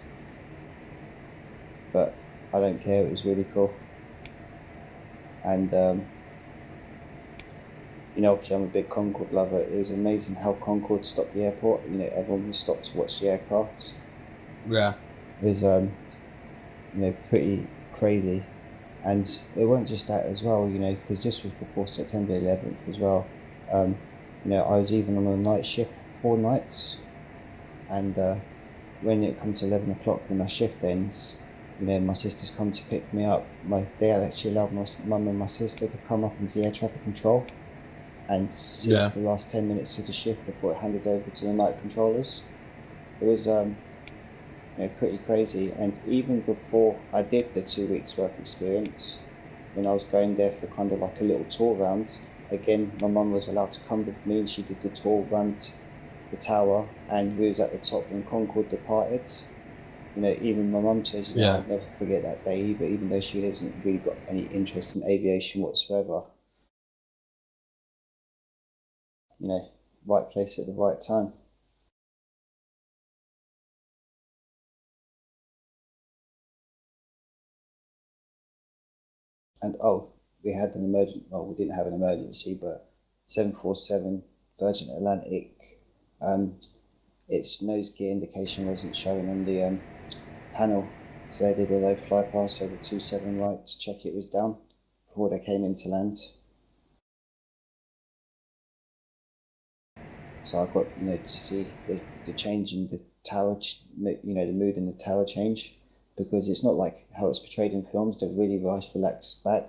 But I don't care, it was really cool. And, you know, obviously I'm a big Concorde lover. It was amazing how Concorde stopped the airport. You know, everyone was stopped to watch the aircraft. Yeah. It was, you know, pretty crazy. And it wasn't just that as well, you know, because this was before September 11th as well. You know, I was even on a night shift for 4 nights. And when it comes to 11 o'clock when my shift ends, you know, my sister's come to pick me up. They actually allowed my mum and my sister to come up into the air traffic control and see Yeah. the last 10 minutes of the shift before it handed over to the night controllers. It was you know, pretty crazy. And even before I did the 2 weeks work experience, when I was going there for kind of like a little tour round, again, my mum was allowed to come with me and she did the tour around the tower, and we was at the top when Concorde departed. You know, even my mum says, you know, Yeah. I'll never forget that day either, even though she hasn't really got any interest in aviation whatsoever. You know, right place at the right time. And we had an emergency, well, we didn't have an emergency, but 747 Virgin Atlantic, its nose gear indication wasn't showing on the panel. So they did a low flypast over 27 right to check it was down before they came into land. So I got, you know, to see the change in the tower, you know, the mood in the tower change, because it's not like how it's portrayed in films. They're really nice, relaxed back,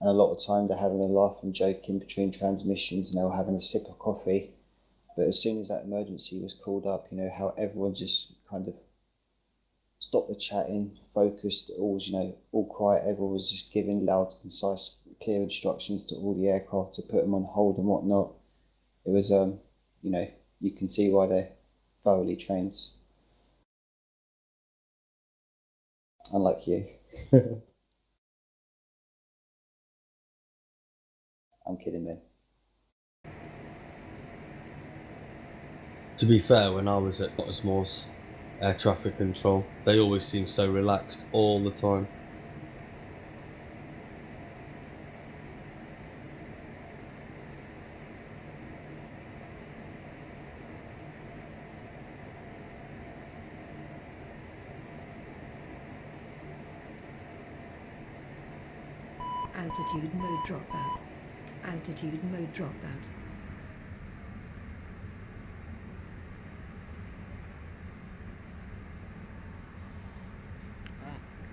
and a lot of time they're having a laugh and joke in between transmissions, and they were having a sip of coffee. But as soon as that emergency was called up, you know, how everyone just kind of stopped the chatting, focused, all, you know, all quiet. Everyone was just giving loud, concise, clear instructions to all the aircraft to put them on hold and whatnot. It was, you know, you can see why they're thoroughly trained. Unlike you. I'm kidding, man. To be fair, when I was at Cottesmore's air traffic control, they always seemed so relaxed all the time. Altitude mode dropout. Altitude mode dropout.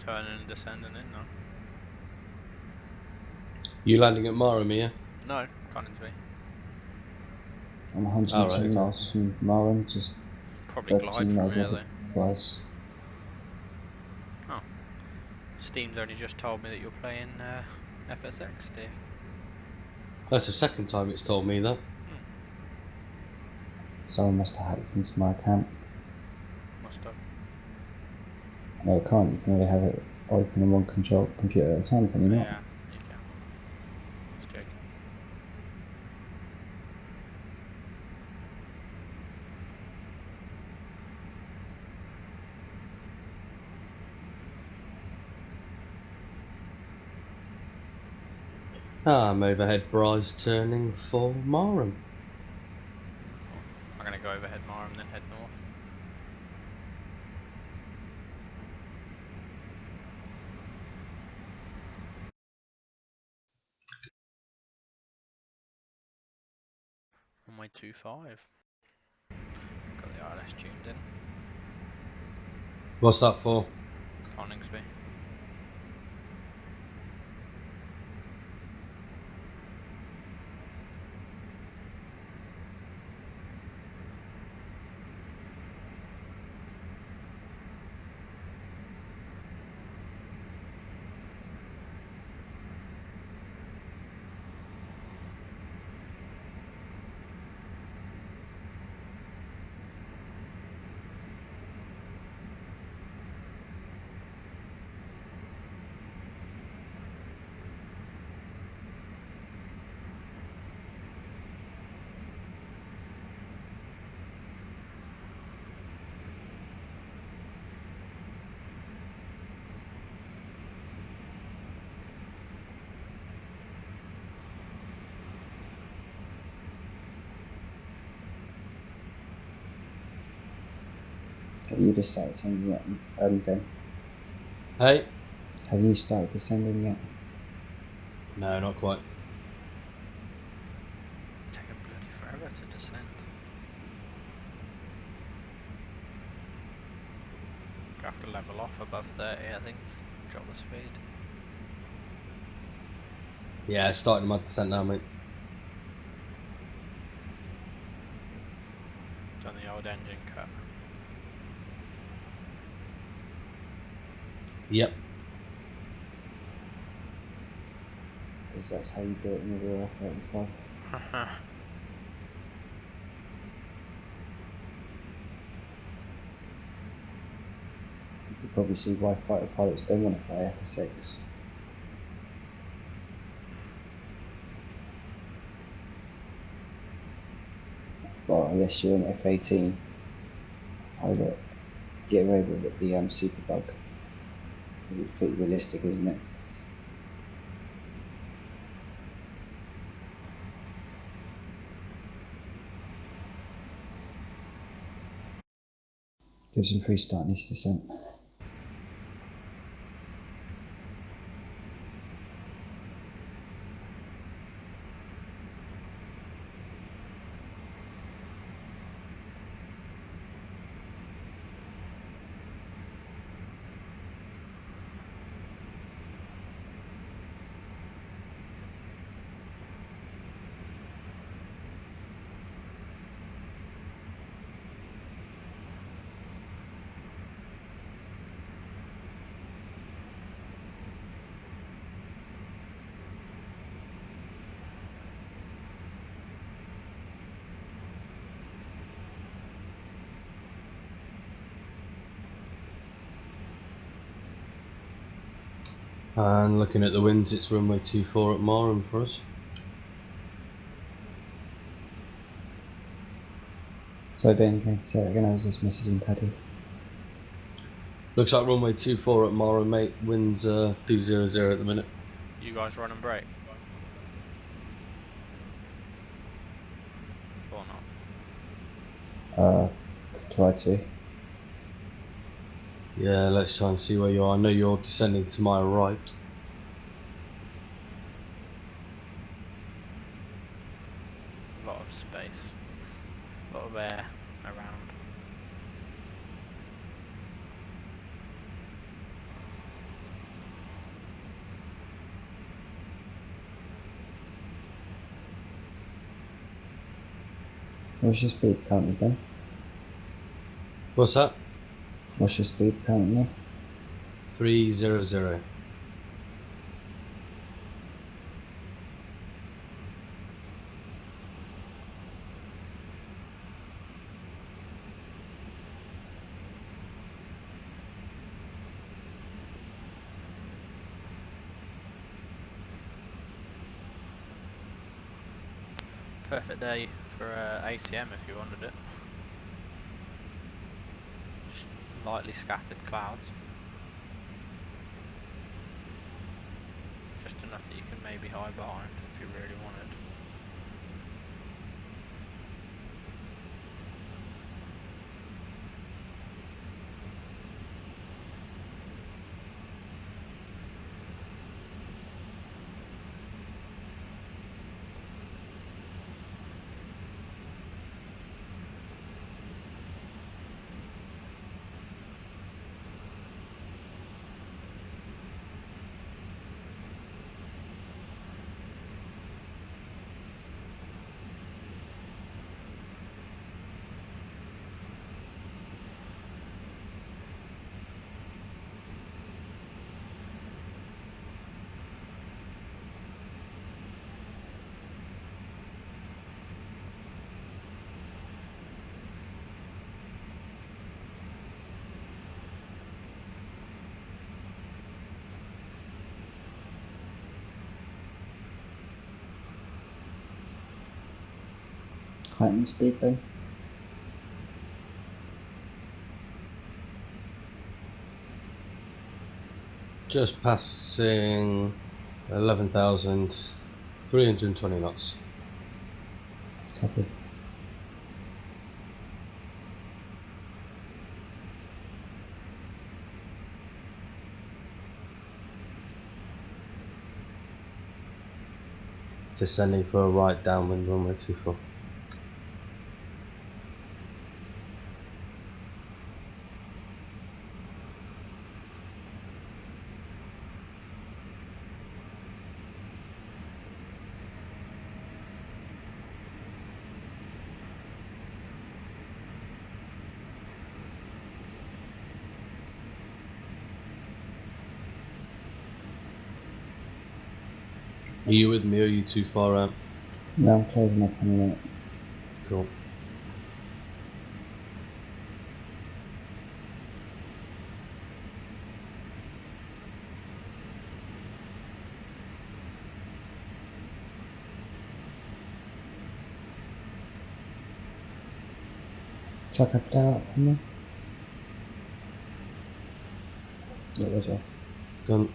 Turning and descending in now. You landing at Marham here? No, Coningsby. I'm 110 Alright, okay. miles from Marham, just Probably glide 13 from miles here off though. of Gleis. Oh. Steam's only just told me that you're playing FSX, Steve. That's the second time it's told me that. Someone must have hacked into my account. Must have. No, it can't. You can only have it open on one computer at a time, can you not? Yeah, you can. Just joking. I'm overhead Bryce turning for Marham. I'm gonna go overhead Marham, then head north. On my 2.5. wireless tuned in. What's that for? Coningsby. Have you just started sending yet, Ben? Hey? Have you started descending yet? No, not quite. Taking bloody forever to descend. Have to level off above 30, I think, to drop the speed. Yeah, starting my descent now, mate. Done the old engine cut. Yep. Because that's how you do it in the real F35. You could probably see why fighter pilots don't want to fly FSX. Well, unless you're an F-18 pilot, get away with it, the Superbug. It's pretty realistic, isn't it? Gives them free start in his descent. And looking at the winds, it's runway 24 at Marham for us. So Ben, can I say that again? I was just messaging Paddy. Looks like runway 24 at Marham, mate. Winds 200 at the minute. You guys run and brake? Or not? Try to. Yeah, let's try and see where you are. I know you're descending to my right. A lot of space. A lot of air around. What's your speed currently, Ben? What's that? What's your speed currently? 300. Perfect day for ACM if you wanted it. Just lightly scattered clouds. Just enough that you can maybe hide behind if you really wanted. Heighten speed, Ben. Just passing 11,320 knots. Copy. Descending for a right downwind runway 24. Are you with me or are you too far out? No, I'm closing up on it. Cool. Chuck a flare out for me. What was it? Done.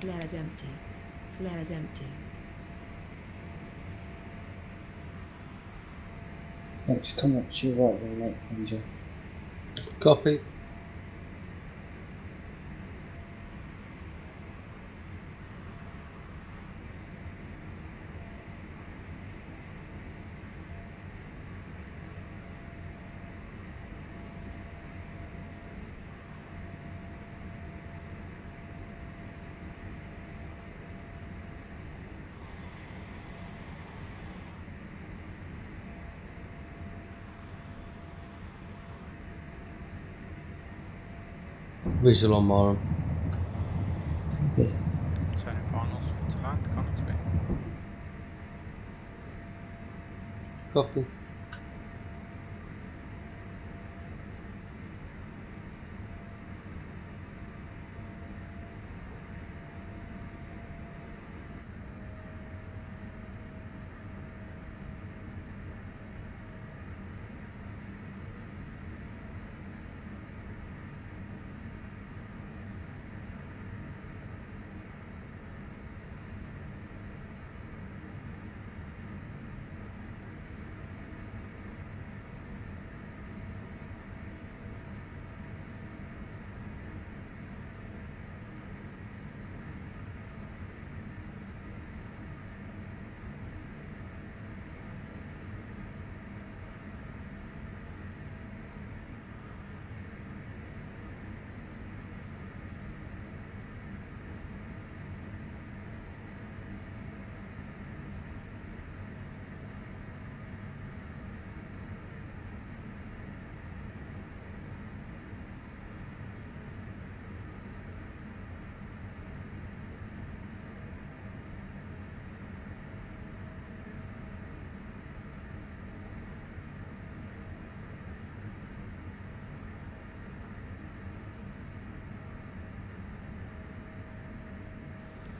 Flares empty. Flares empty. No, just come up to your right wing, mate, Ranger. Copy. Visual on Marham. Okay. Turning finals to land, Coningsby. Copy.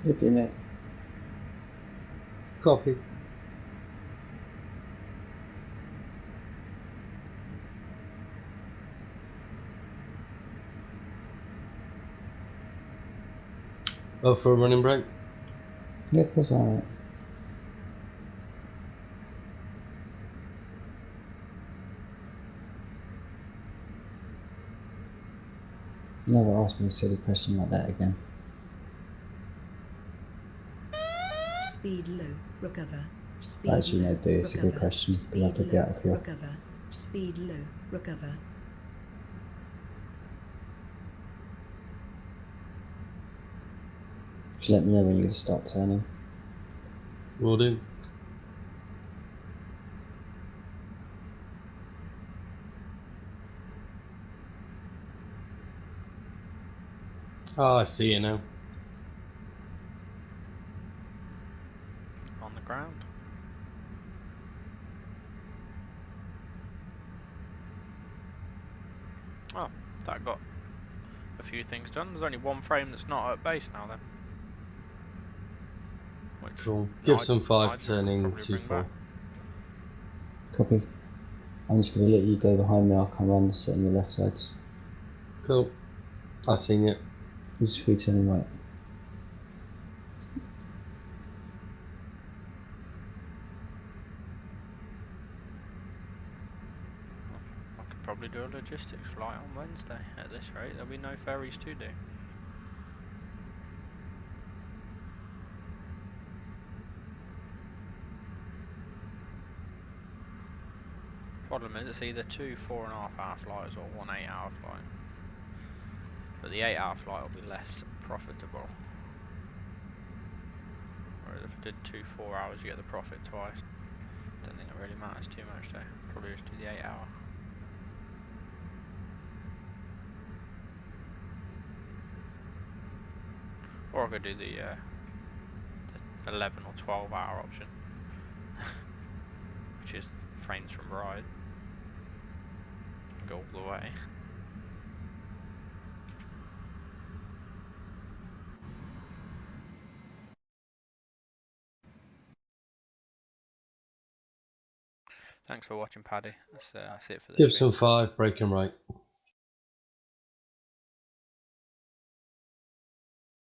Live in it. Copy. Oh, for a running break? Yep, was alright. Never ask me a silly question like that again. Speed low. Recover. Speed Actually, low. no, do. It's a good Recover. question. We'll Speed have to low. get out of here. Recover. Speed low. Recover. Just let me know when you're going to start turning. Will do. Oh, I see you now. On the ground. everything's done. There's only one frame that's not at base now then. Which Cool. Gibson 5 Nigel could turning probably bring 2-4. back. Copy. I'm just going to let you go behind me. I'll come around the set on your left side. Cool. I seen it. Who's free turning right? I could probably do a logistics flight on Wednesday. At this rate, there'll be no ferries to do. Problem is, it's either 2 4.5 hour flights or 1 8-hour flight. But the 8-hour flight will be less profitable. Whereas if I did 2 4 hours, you get the profit twice. Don't think it really matters too much though. Probably just do the 8-hour. Or I could do the 11 or 12-hour option, which is frames from ride. Go all the way. Thanks for watching, Paddy. That's it for this Gibson video. 5, breaking right.